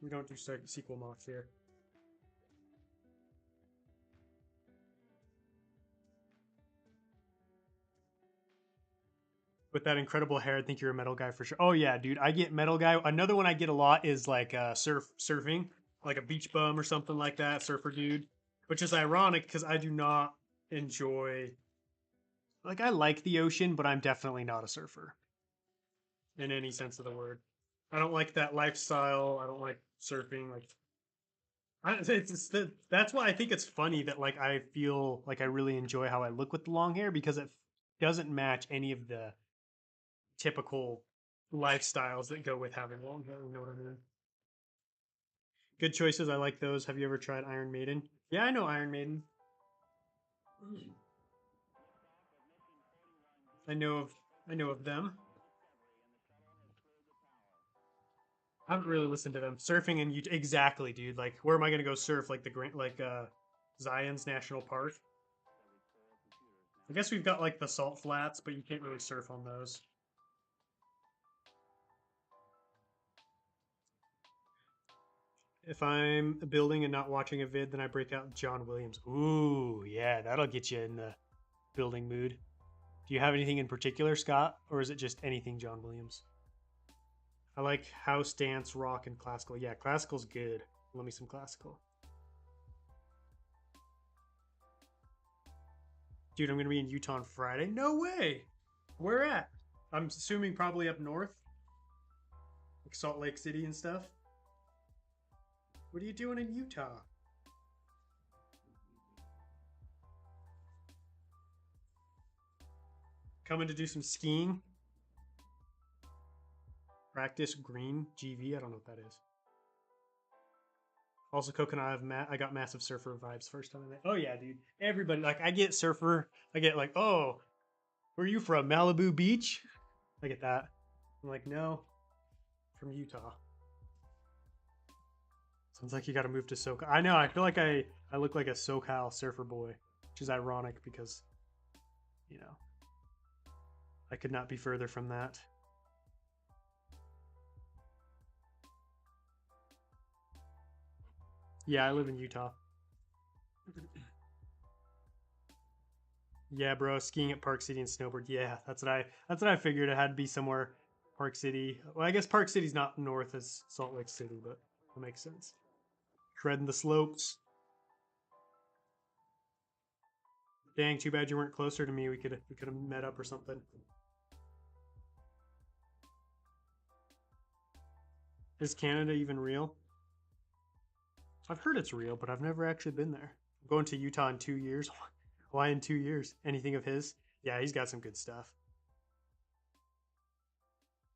Speaker 1: We don't do sequel mocks here. With that incredible hair, I think you're a metal guy for sure. Oh yeah, dude, I get metal guy. Another one I get a lot is like surfing, like a beach bum or something like that, surfer dude. Which is ironic because I do not enjoy. Like I like the ocean, but I'm definitely not a surfer in any sense of the word. I don't like that lifestyle. I don't like surfing. Like, that's why I think it's funny that like I feel like I really enjoy how I look with the long hair because it doesn't match any of the typical lifestyles that go with having long hair. You know what I mean? Good choices. I like those. Have you ever tried Iron Maiden? Yeah, I know Iron Maiden. I know of I know of them. I haven't really listened to them. Surfing in Utah, exactly, dude. Like, where am I gonna go surf? Like the Grand, like Zion's National Park. I guess we've got like the salt flats, but you can't really surf on those. If I'm building and not watching a vid, then I break out John Williams. Ooh, yeah, that'll get you in the building mood. Do you have anything in particular, Scott, or is it just anything John Williams? I like house, dance, rock, and classical. Yeah, classical's good. Let me some classical. Dude, I'm gonna be in Utah on Friday. No way. Where at? I'm assuming probably up north, like Salt Lake City and stuff. What are you doing in Utah? Coming to do some skiing? Practice green GV. I don't know what that is. Also, Coconut, I got massive surfer vibes first time I met. Oh yeah, dude. Everybody like I get surfer. I get like, oh, where are you from? Malibu Beach? I get that. I'm like, no, from Utah. Sounds like you got to move to SoCal. I know. I feel like I look like a SoCal surfer boy, which is ironic because, you know, I could not be further from that. Yeah, I live in Utah. Yeah, bro, skiing at Park City and snowboard. Yeah, that's what I figured. It had to be somewhere Park City. Well, I guess Park City's not north as Salt Lake City, but that makes sense. Shredding the slopes. Dang, too bad you weren't closer to me. We could have met up or something. Is Canada even real? I've heard it's real, but I've never actually been there. I'm going to Utah in 2 years. Why in 2 years? Anything of his? Yeah, he's got some good stuff.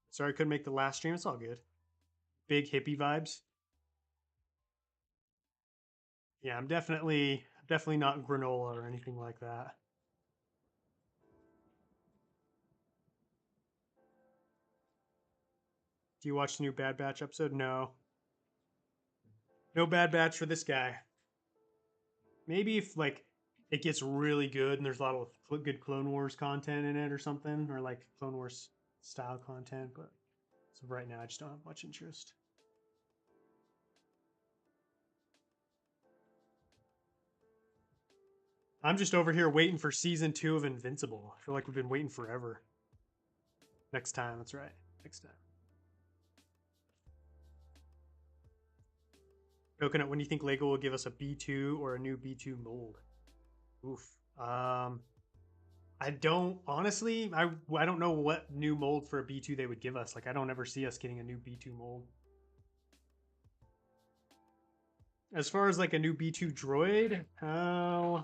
Speaker 1: Sorry I couldn't make the last stream. It's all good. Big hippie vibes. Yeah, I'm definitely not granola or anything like that. Do you watch the new Bad Batch episode? No. No Bad Batch for this guy. Maybe if like it gets really good and there's a lot of good Clone Wars content in it or something, or like Clone Wars style content, but so right now I just don't have much interest. I'm just over here waiting for season 2 of Invincible. I feel like we've been waiting forever. Next time, that's right. Next time. Coconut, when do you think Lego will give us a B2 or a new B2 mold? Oof. I don't honestly. I don't know what new mold for a B2 they would give us. Like I don't ever see us getting a new B2 mold. As far as like a new B2 droid, I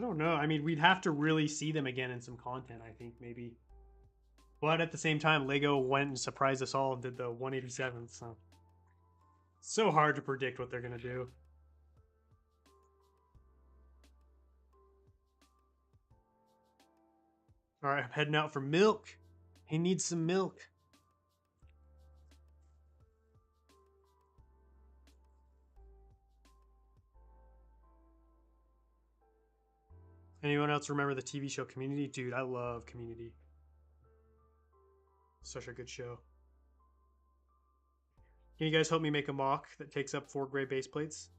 Speaker 1: don't know. I mean, we'd have to really see them again in some content. I think maybe. But at the same time, Lego went and surprised us all and did the 187th. So hard to predict what they're gonna do. All right, I'm heading out for milk. He needs some milk. Anyone else remember the TV show Community? Dude, I love Community. Such a good show. Can you guys help me make a mock that takes up 4 gray base plates?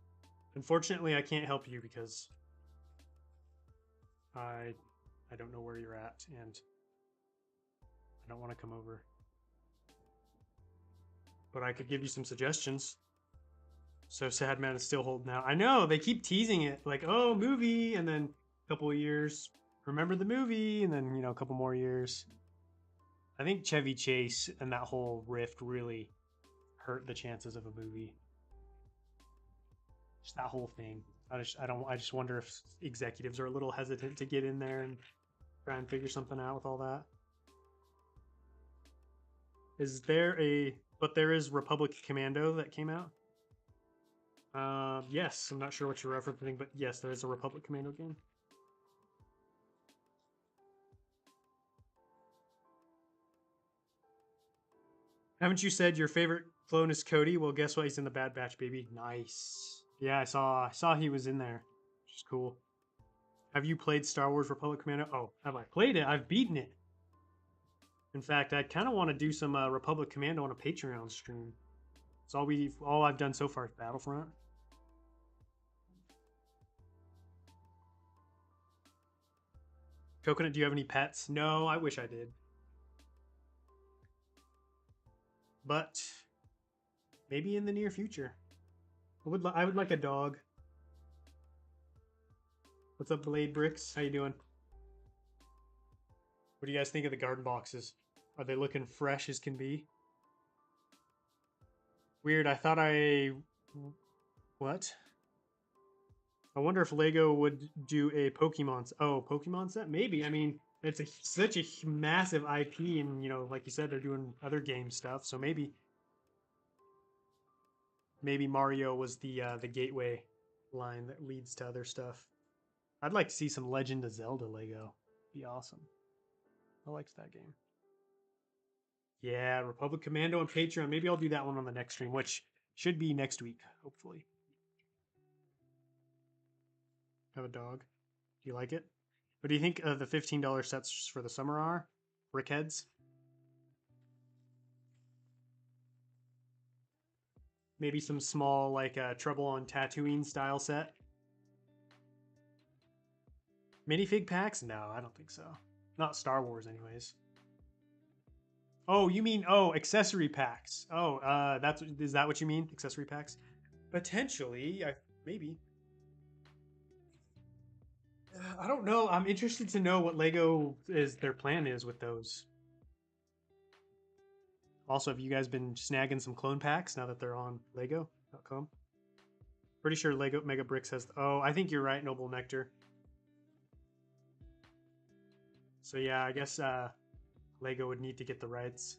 Speaker 1: Unfortunately, I can't help you because I I don't know where you're at and I don't want to come over. But I could give you some suggestions. So Sad Man is still holding out. I know they keep teasing it, like, oh, movie, and then a couple of years, remember the movie, and then a couple more years. I think Chevy Chase and that whole rift really hurt the chances of a movie. Just that whole thing. I just wonder if executives are a little hesitant to get in there and try and figure something out with all that. Is there a... But there is Republic Commando that came out. Yes, I'm not sure what you're referencing, but yes, there is a Republic Commando game. Haven't you said your favorite clone is Cody? Well, guess what? He's in the Bad Batch, baby. Nice. Yeah, I saw he was in there, which is cool. Have you played Star Wars Republic Commando? Oh, have I played it? I've beaten it. In fact, I kind of want to do some Republic Commando on a Patreon stream. It's all I've done so far is Battlefront. Coconut, do you have any pets? No, I wish I did. But maybe in the near future. I would like a dog. What's up, Blade Bricks? How you doing? What do you guys think of the garden boxes? Are they looking fresh as can be? Weird, I thought What? I wonder if Lego would do a Pokemon set? Maybe. I mean, it's such a massive IP, and you know, like you said, they're doing other game stuff, so maybe Mario was the gateway line that leads to other stuff. I'd like to see some Legend of Zelda Lego. Be awesome. I liked that game. Yeah, Republic Commando and Patreon. Maybe I'll do that one on the next stream, which should be next week, hopefully. Have a dog. Do you like it? What do you think of the $15 sets for the summer are? Brickheads? Maybe some small, like, Trouble on Tatooine style set? Minifig packs? No, I don't think so. Not Star Wars, anyways. Oh, you mean accessory packs? Oh, is that what you mean? Accessory packs? Potentially, maybe. I don't know. I'm interested to know what their plan is with those. Also, have you guys been snagging some clone packs now that they're on Lego.com? Pretty sure Lego Mega Bricks has. Oh, I think you're right, Noble Nectar. So yeah, I guess Lego would need to get the rights.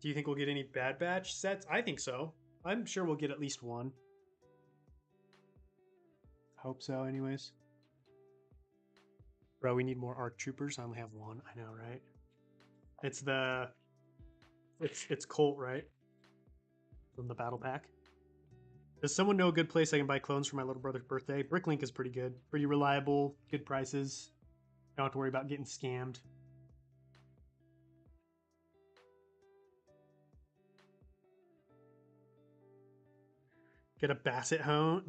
Speaker 1: Do you think we'll get any Bad Batch sets? I think so. I'm sure we'll get at least one. Hope so, anyways. Bro, we need more ARC Troopers. I only have one. I know, right? It's Colt, right? From the Battle Pack. Does someone know a good place I can buy clones for my little brother's birthday? Bricklink is pretty good. Pretty reliable, good prices. Don't have to worry about getting scammed. Get a Basset Hound.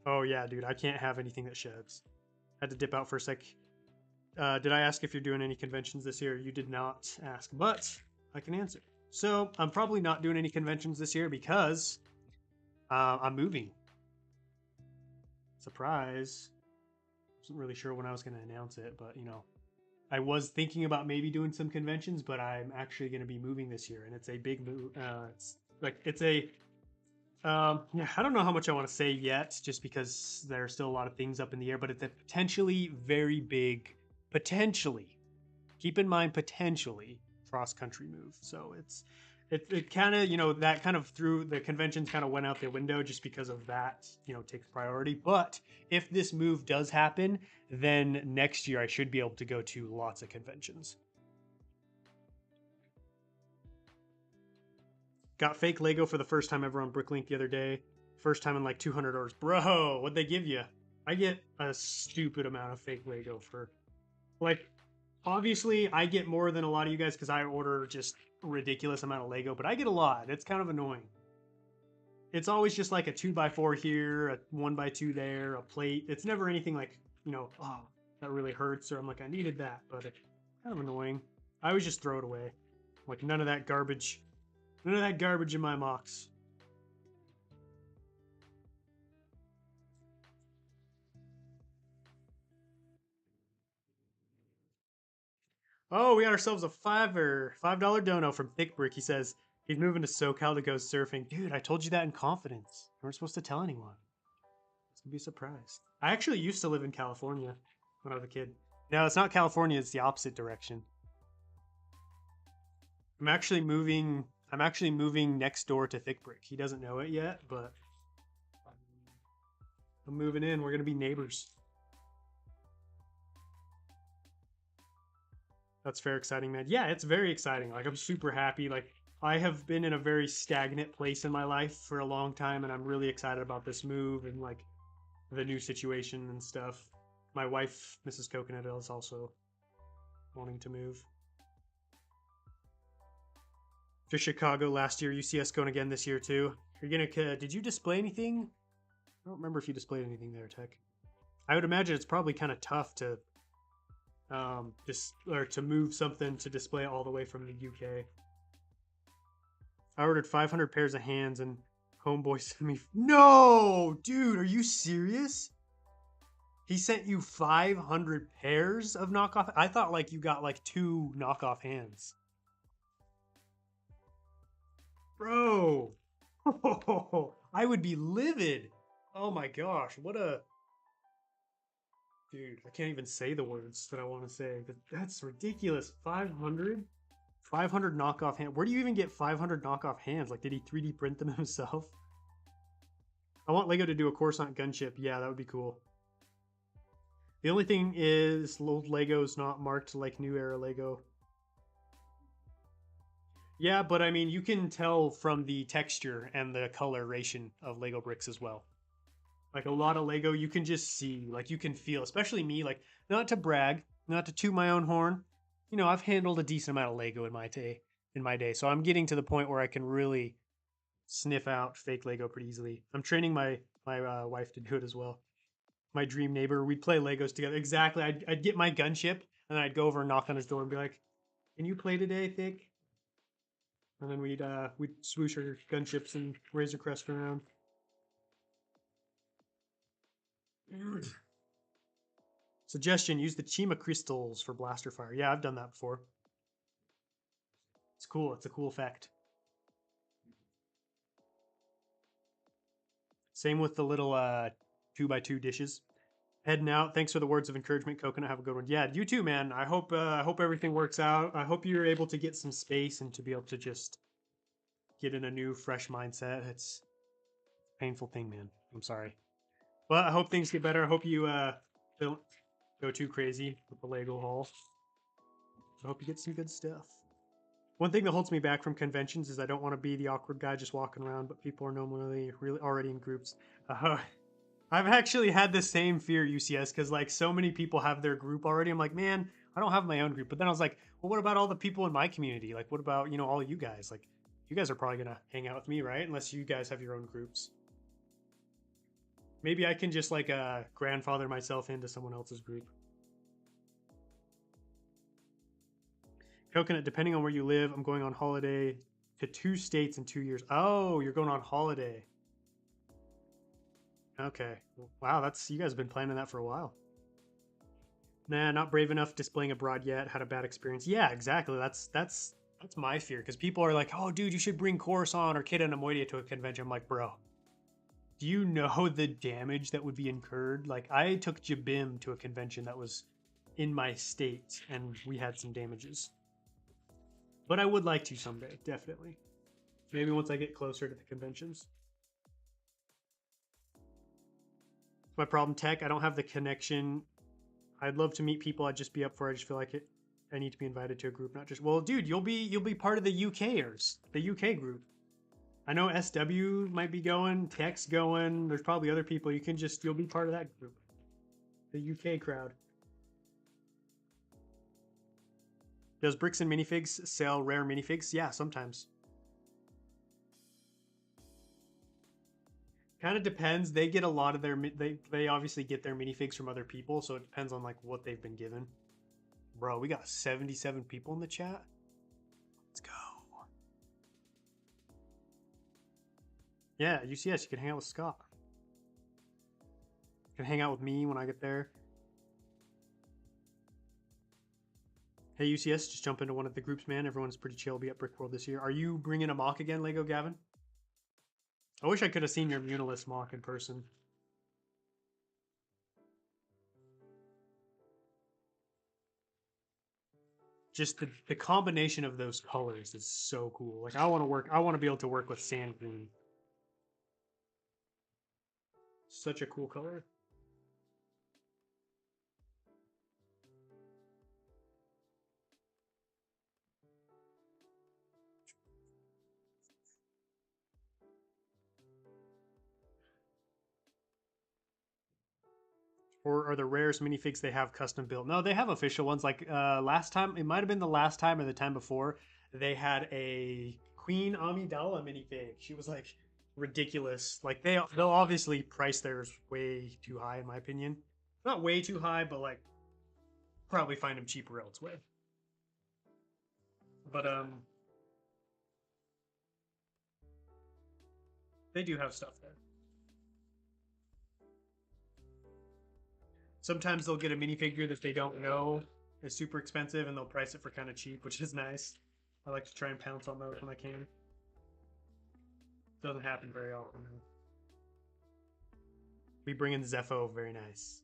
Speaker 1: Oh yeah, dude, I can't have anything that sheds. Had to dip out for a sec. Did I ask if you're doing any conventions this year? You did not ask, but I can answer. So I'm probably not doing any conventions this year because I'm moving. Surprise. Wasn't really sure when I was going to announce it, but you know, I was thinking about maybe doing some conventions, but I'm actually going to be moving this year, and it's a big move. Yeah, I don't know how much I want to say yet, just because there are still a lot of things up in the air, but it's a potentially very big, keep in mind, potentially cross-country move. So it kind of, you know, that kind of through the conventions kind of went out the window just because of that, you know, takes priority. But if this move does happen, then next year I should be able to go to lots of conventions. Got fake Lego for the first time ever on Bricklink the other day. First time in like $200. Bro, what'd they give you? I get a stupid amount of fake Lego for, like, obviously I get more than a lot of you guys because I order just a ridiculous amount of Lego, but I get a lot. It's kind of annoying. It's always just like a 2x4 here, a 1x2 there, a plate. It's never anything like, you know, oh, that really hurts, or I'm like, I needed that, but it's kind of annoying. I always just throw it away. Like, none of that garbage. None of that garbage in my MOCs. Oh, we got ourselves a $5 dono from Thick Brick. He says he's moving to SoCal to go surfing. Dude, I told you that in confidence. You weren't supposed to tell anyone. It's gonna be a surprise. I actually used to live in California when I was a kid. No, it's not California. It's the opposite direction. I'm actually moving. I'm actually moving next door to Thick Brick. He doesn't know it yet, but I'm moving in. We're gonna be neighbors. That's very exciting, man. Yeah, it's very exciting. Like, I'm super happy. Like, I have been in a very stagnant place in my life for a long time, and I'm really excited about this move and like the new situation and stuff. My wife, Mrs. Coconut, is also wanting to move to Chicago last year. UCS going again this year too. You're gonna? Did you display anything? I don't remember if you displayed anything there, Tech. I would imagine it's probably kind of tough to just or to move something to display all the way from the UK. I ordered 500 pairs of hands and homeboy sent me. No, dude, are you serious? He sent you 500 pairs of knockoff. I thought like you got like 2 knockoff hands. Bro. I would be livid. Oh my gosh, what a dude, I can't even say the words that I want to say. That's ridiculous. 500? 500 knockoff hands. Where do you even get 500 knockoff hands? Like, did he 3D print them himself? I want Lego to do a Coruscant gunship. Yeah, that would be cool. The only thing is, old Lego's not marked like new era Lego. Yeah, but I mean, you can tell from the texture and the coloration of Lego bricks as well. Like a lot of Lego, you can just see, like you can feel, especially me, like not to brag, not to toot my own horn. You know, I've handled a decent amount of Lego in my day, so I'm getting to the point where I can really sniff out fake Lego pretty easily. I'm training my wife to do it as well. My dream neighbor, we'd play Legos together. Exactly, I'd get my gunship and then I'd go over and knock on his door and be like, "Can you play today, Thick?" And then we'd swoosh our gunships and Razor Crest around. Suggestion: use the Chima crystals for blaster fire. Yeah, I've done that before. It's cool. It's a cool effect. Same with the little 2x2 dishes. Heading out. Thanks for the words of encouragement, Coconut. Have a good one. Yeah, you too, man. I hope everything works out. I hope you're able to get some space and to be able to just get in a new, fresh mindset. It's a painful thing, man. I'm sorry, but I hope things get better. I hope you don't go too crazy with the Lego haul. I hope you get some good stuff. One thing that holds me back from conventions is I don't want to be the awkward guy just walking around, but people are normally really already in groups. I've actually had the same fear at UCS because like so many people have their group already. I'm like, man, I don't have my own group. But then I was like, well, what about all the people in my community? Like, what about all you guys? Like, you guys are probably gonna hang out with me, right? Unless you guys have your own groups. Maybe I can just like grandfather myself into someone else's group. Coconut, depending on where you live, I'm going on holiday to 2 states in 2 years. Oh, you're going on holiday. Okay. Wow, that's you guys have been planning that for a while. Nah, not brave enough displaying abroad yet. Had a bad experience. Yeah, exactly. That's my fear because people are like, "Oh, dude, you should bring Coruscant or Kid and Amoidia to a convention." I'm like, bro, do you know the damage that would be incurred? Like, I took Jabim to a convention that was in my state, and we had some damages. But I would like to someday, definitely. Maybe once I get closer to the conventions. My problem, Tech, I don't have the connection. I'd love to meet people. I'd just be up for it. I just feel like it. I need to be invited to a group, not just well, dude. You'll be part of the UKers, the UK group. I know SW might be going, Tech's going. There's probably other people. You'll be part of that group, the UK crowd. Does Bricks and Minifigs sell rare minifigs? Yeah, sometimes. Kind of depends. They get a lot of their they obviously get their minifigs from other people, so it depends on like what they've been given. Bro, we got 77 people in the chat. Let's go. Yeah, UCS, you can hang out with Scott. You can hang out with me when I get there. Hey, UCS, just jump into one of the groups, man. Everyone's pretty chill. Be at Brick World this year. Are you bringing a mock again, Lego Gavin? I wish I could have seen your Munilist mock in person. just the combination of those colors is so cool. Like I want to be able to work with sand green. Such a cool color. Or are the rarest minifigs they have custom built? No, they have official ones. Like last time, it might have been the last time or the time before, they had a Queen Amidala minifig. She was like ridiculous. Like they'll obviously price theirs way too high in my opinion. Not way too high, but like probably find them cheaper elsewhere. But they do have stuff there. Sometimes they'll get a minifigure that they don't know is super expensive and they'll price it for kind of cheap, which is nice. I like to try and pounce on those when I can. Doesn't happen very often. We bring in Zepho, very nice.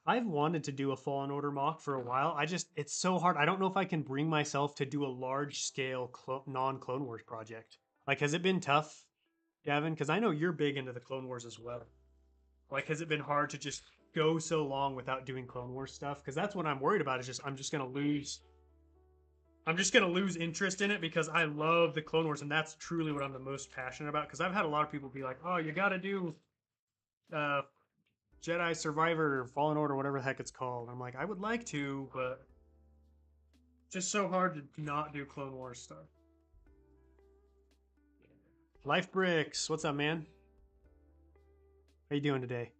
Speaker 1: I've wanted to do a Fallen Order mock for a while. It's so hard. I don't know if I can bring myself to do a large scale non-Clone Wars project. Like, has it been tough, Gavin? Because I know you're big into the Clone Wars as well. Like, has it been hard to just go so long without doing Clone Wars stuff? Because that's what I'm worried about. Is just I'm just gonna lose. I'm just gonna lose interest in it because I love the Clone Wars, and that's truly what I'm the most passionate about. Because I've had a lot of people be like, "Oh, you got to do uh, Jedi Survivor, Fallen Order, whatever the heck it's called." I'm like, I would like to, but just so hard to not do Clone Wars stuff. Life Bricks, what's up, man? How you doing today?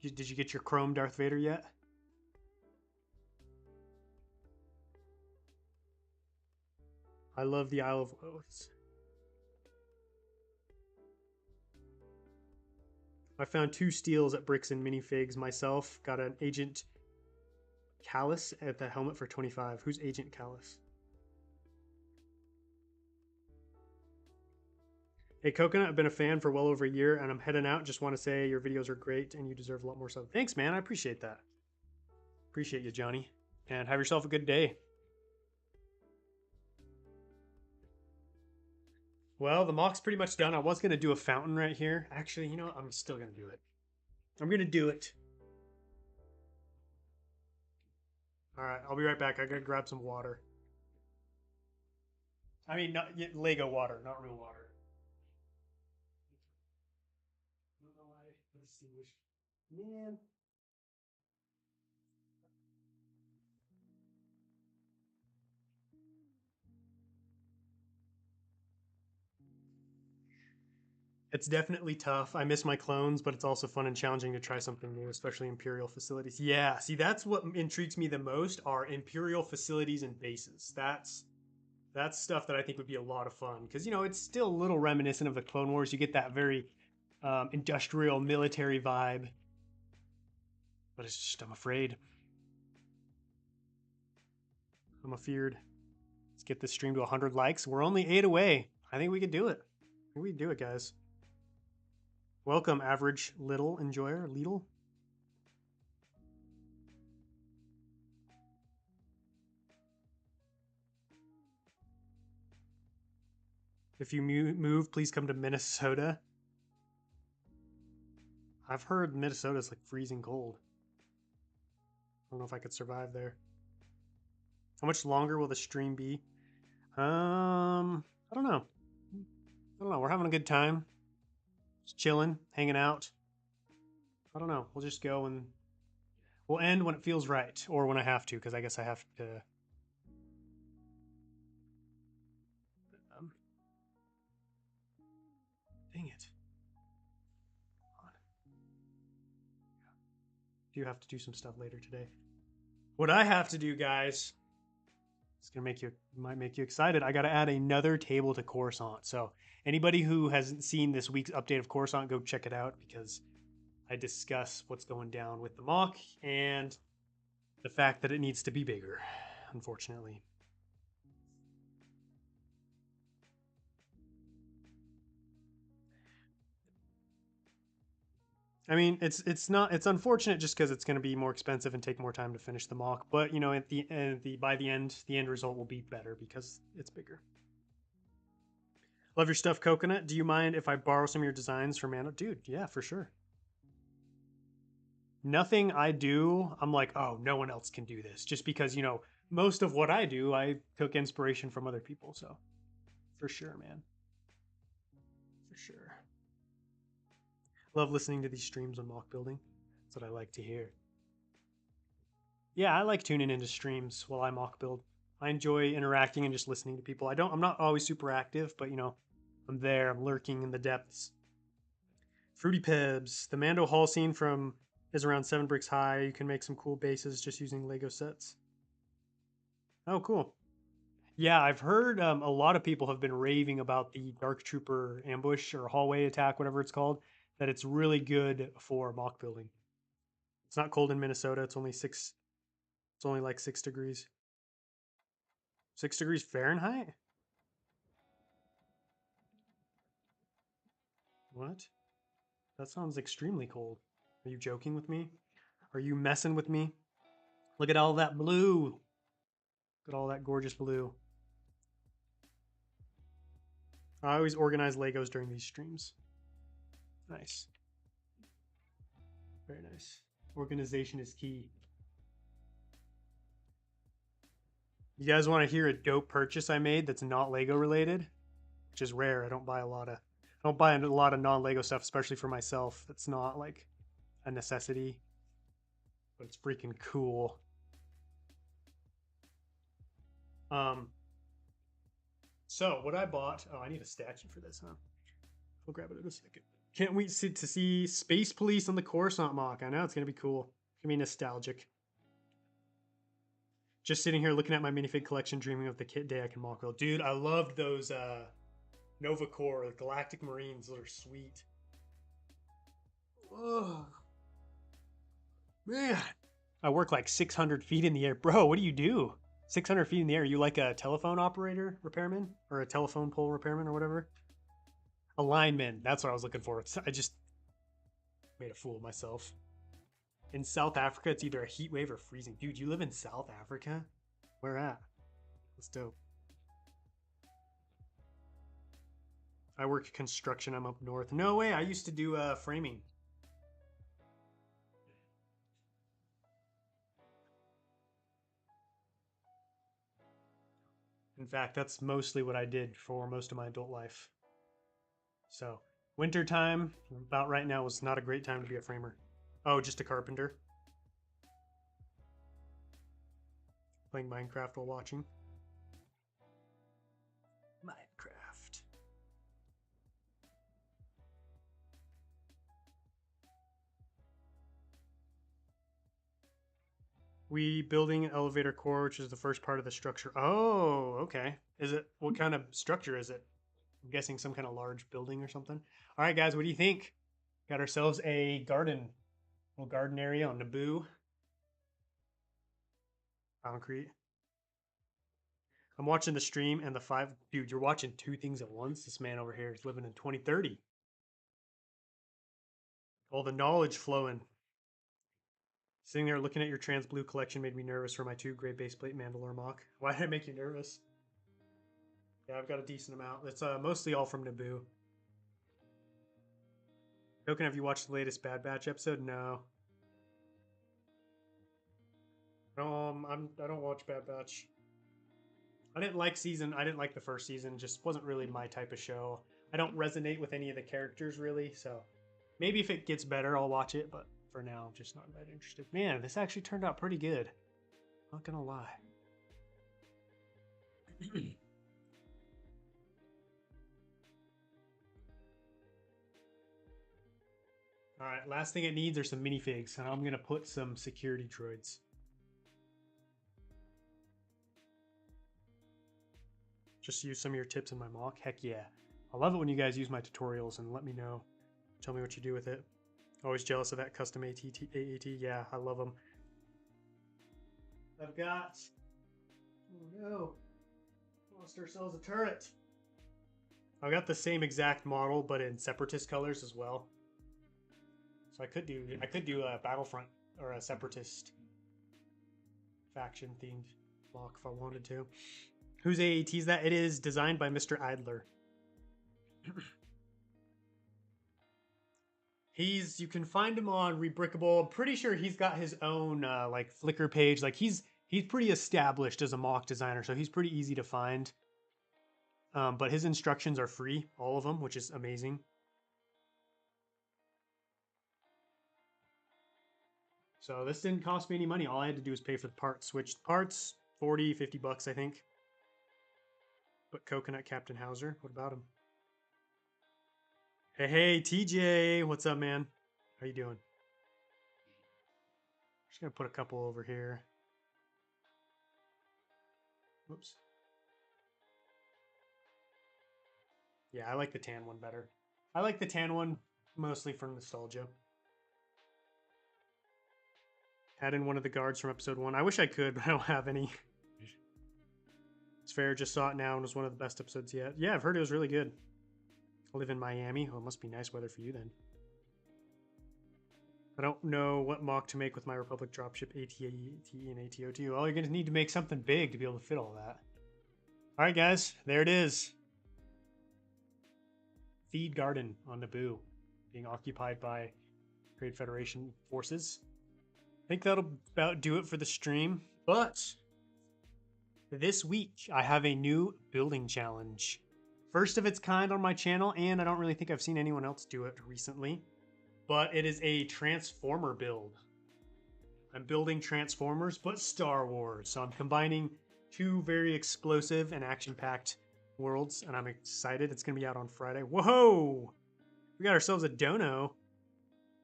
Speaker 1: Did you get your Chrome Darth Vader yet? I love the Isle of Oaths. I found 2 steals at Bricks and Minifigs myself. Got an Agent Kallus at the helmet for 25. Who's Agent Kallus? Hey, Coconut, I've been a fan for well over a year, and I'm heading out. Just want to say your videos are great, and you deserve a lot more stuff. Thanks, man. I appreciate that. Appreciate you, Johnny. And have yourself a good day. Well, the mock's pretty much done. I was going to do a fountain right here. Actually, you know what? I'm still going to do it. I'm going to do it. All right, I'll be right back. I got to grab some water. I mean, not Lego water, not real water. I don't know why I distinguish. Man. It's definitely tough. I miss my clones, but it's also fun and challenging to try something new, especially Imperial facilities. Yeah, see, that's what intrigues me the most are Imperial facilities and bases. That's stuff that I think would be a lot of fun because it's still a little reminiscent of the Clone Wars. You get that very industrial military vibe, but it's just I'm afraid. I'm afeared. Let's get this stream to 100 likes. We're only 8 away. I think we could do it. I think we can do it, guys. Welcome, average little enjoyer, Lidl. If you move, please come to Minnesota. I've heard Minnesota's like freezing cold. I don't know if I could survive there. How much longer will the stream be? I don't know. I don't know. We're having a good time. Just chilling, hanging out. I don't know. We'll just go and we'll end when it feels right or when I have to, because I guess I have to. Dang it. Do have to do some stuff later today. What I have to do, guys, it's gonna might make you excited. I got to add another table to Coruscant. So anybody who hasn't seen this week's update of Coruscant, go check it out because I discuss what's going down with the mock and the fact that it needs to be bigger, unfortunately. I mean, it's unfortunate just because it's going to be more expensive and take more time to finish the mock. But you know, at the by the end result will be better because it's bigger. Love your stuff, Coconut. Do you mind if I borrow some of your designs for Mano? Dude, yeah, for sure. Nothing I do, I'm like, oh, no one else can do this. Just because, you know, most of what I do, I took inspiration from other people. So, for sure, man. For sure. Love listening to these streams on mock building. That's what I like to hear. Yeah, I like tuning into streams while I mock build. I enjoy interacting and just listening to people. I'm not always super active, but you know, I'm there, I'm lurking in the depths. Fruity Pebs. The Mando Hall scene from is around 7 bricks high. You can make some cool bases just using Lego sets. Oh, cool. Yeah, I've heard a lot of people have been raving about the Dark Trooper ambush or hallway attack, whatever it's called, that it's really good for mock building. It's not cold in Minnesota. It's only like 6 degrees. 6 degrees Fahrenheit? What? That sounds extremely cold. Are you joking with me? Are you messing with me? Look at all that blue. Look at all that gorgeous blue. I always organize Legos during these streams. Nice. Very nice. Organization is key. You guys want to hear a dope purchase I made that's not Lego related? Which is rare. I don't buy a lot of non-Lego stuff, especially for myself. That's not like a necessity. But it's freaking cool. So what I bought, oh, I need a statue for this, huh? I'll grab it in a second. Can't wait to see Space Police on the Coruscant mock. I know it's gonna be cool. It's gonna be nostalgic. Just sitting here looking at my minifig collection, dreaming of the kit day I can mock build. Dude, I loved those Nova Corps, Galactic Marines. Those are sweet. Oh man, I work like 600 feet in the air, bro. What do you do? 600 feet in the air. You like a telephone operator repairman or a telephone pole repairman or whatever? A lineman. That's what I was looking for. I just made a fool of myself. In South Africa, it's either a heat wave or freezing. Dude, you live in South Africa? Where at? That's dope. I work construction. I'm up north. No way. I used to do framing. In fact, that's mostly what I did for most of my adult life. So, wintertime, about right now, was not a great time to be a framer. Oh, just a carpenter. Playing Minecraft while watching. Minecraft. We building an elevator core, which is the first part of the structure. Oh, okay. Is it, what kind of structure is it? I'm guessing some kind of large building or something. All right, guys, what do you think? Got ourselves a little garden area on Naboo. Concrete. I'm watching the stream and the five. Dude, you're watching two things at once. This man over here is living in 2030. All the knowledge flowing. Sitting there looking at your trans blue collection made me nervous for my 2 gray baseplate Mandalore mock. Why did it make you nervous? Yeah, I've got a decent amount. It's mostly all from Naboo. Token, have you watched the latest Bad Batch episode? No. I don't watch Bad Batch. I didn't like the first season. Just wasn't really my type of show. I don't resonate with any of the characters really, so maybe if it gets better, I'll watch it. But for now, I'm just not that interested. Man, this actually turned out pretty good. Not gonna lie. All right, last thing it needs are some minifigs, and I'm gonna put some security droids. Just use some of your tips in my mock. Heck yeah. I love it when you guys use my tutorials and let me know. Tell me what you do with it. Always jealous of that custom AAT. Yeah, I love them. I've got... Oh no. Lost ourselves a turret. I've got the same exact model, but in Separatist colors as well. So I could do a Battlefront or a Separatist faction themed block if I wanted to. Whose AAT is that? It is designed by Mr. Idler. You can find him on Rebrickable. I'm pretty sure he's got his own like Flickr page. Like he's pretty established as a mock designer, so he's pretty easy to find. But his instructions are free, all of them, which is amazing. So this didn't cost me any money. All I had to do was pay for the parts. Switch parts, 40, 50 bucks, I think. But Coconut Captain Hauser, what about him? Hey, TJ, what's up, man? How you doing? Just gonna put a couple over here. Whoops. Yeah, I like the tan one better. I like the tan one mostly for nostalgia. Add in one of the guards from episode 1. I wish I could, but I don't have any. It's fair, just saw it now and was one of the best episodes yet. Yeah, I've heard it was really good. I live in Miami. Oh, it must be nice weather for you then. I don't know what mock to make with my Republic dropship AT-AT and ATO2. Oh, you're going to need to make something big to be able to fit all that. All right, guys, there it is. Feed Garden on Naboo being occupied by Trade Federation forces. I think that'll about do it for the stream, but this week I have a new building challenge. First of its kind on my channel, and I don't really think I've seen anyone else do it recently, but it is a Transformer build. I'm building Transformers, but Star Wars. So I'm combining two very explosive and action-packed worlds, and I'm excited. It's going to be out on Friday. Whoa! We got ourselves a dono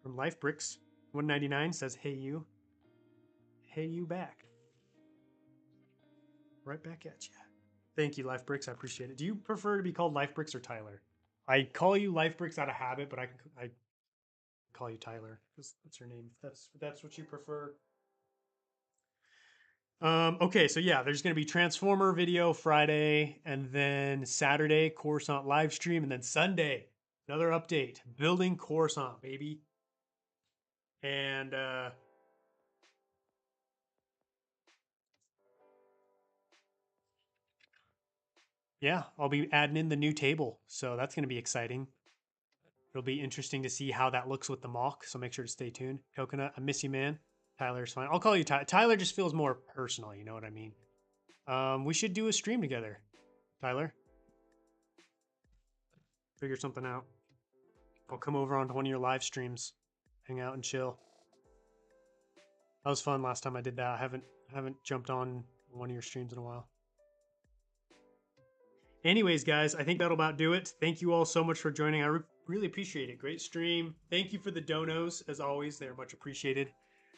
Speaker 1: from LifeBricks. 199 says, hey you. Hey you back. Right back at you. Thank you, LifeBricks. I appreciate it. Do you prefer to be called LifeBricks or Tyler? I call you LifeBricks out of habit, but I call you Tyler because that's your name. If that's what you prefer. Okay, so yeah, there's gonna be Transformer video Friday, and then Saturday Coruscant live stream, and then Sunday another update, building Coruscant, baby. And yeah, I'll be adding in the new table, so that's gonna be exciting. It'll be interesting to see how that looks with the mock, so make sure to stay tuned. Coconut, I miss you, man. Tyler's fine. I'll call you Tyler. Tyler just feels more personal, you know what I mean? We should do a stream together, Tyler. Figure something out. I'll come over onto one of your live streams, hang out and chill. That was fun last time I did that. I haven't jumped on one of your streams in a while. Anyways, guys, I think that'll about do it. Thank you all so much for joining. I really appreciate it. Great stream. Thank you for the donos, as always. They're much appreciated.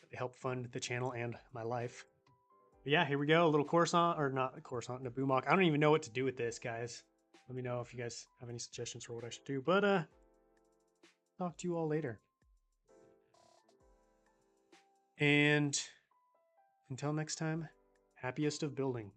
Speaker 1: They help fund the channel and my life. But yeah, here we go. A little Coruscant, or not Coruscant, Naboo mock. I don't even know what to do with this, guys. Let me know if you guys have any suggestions for what I should do. But talk to you all later. And until next time, happiest of building.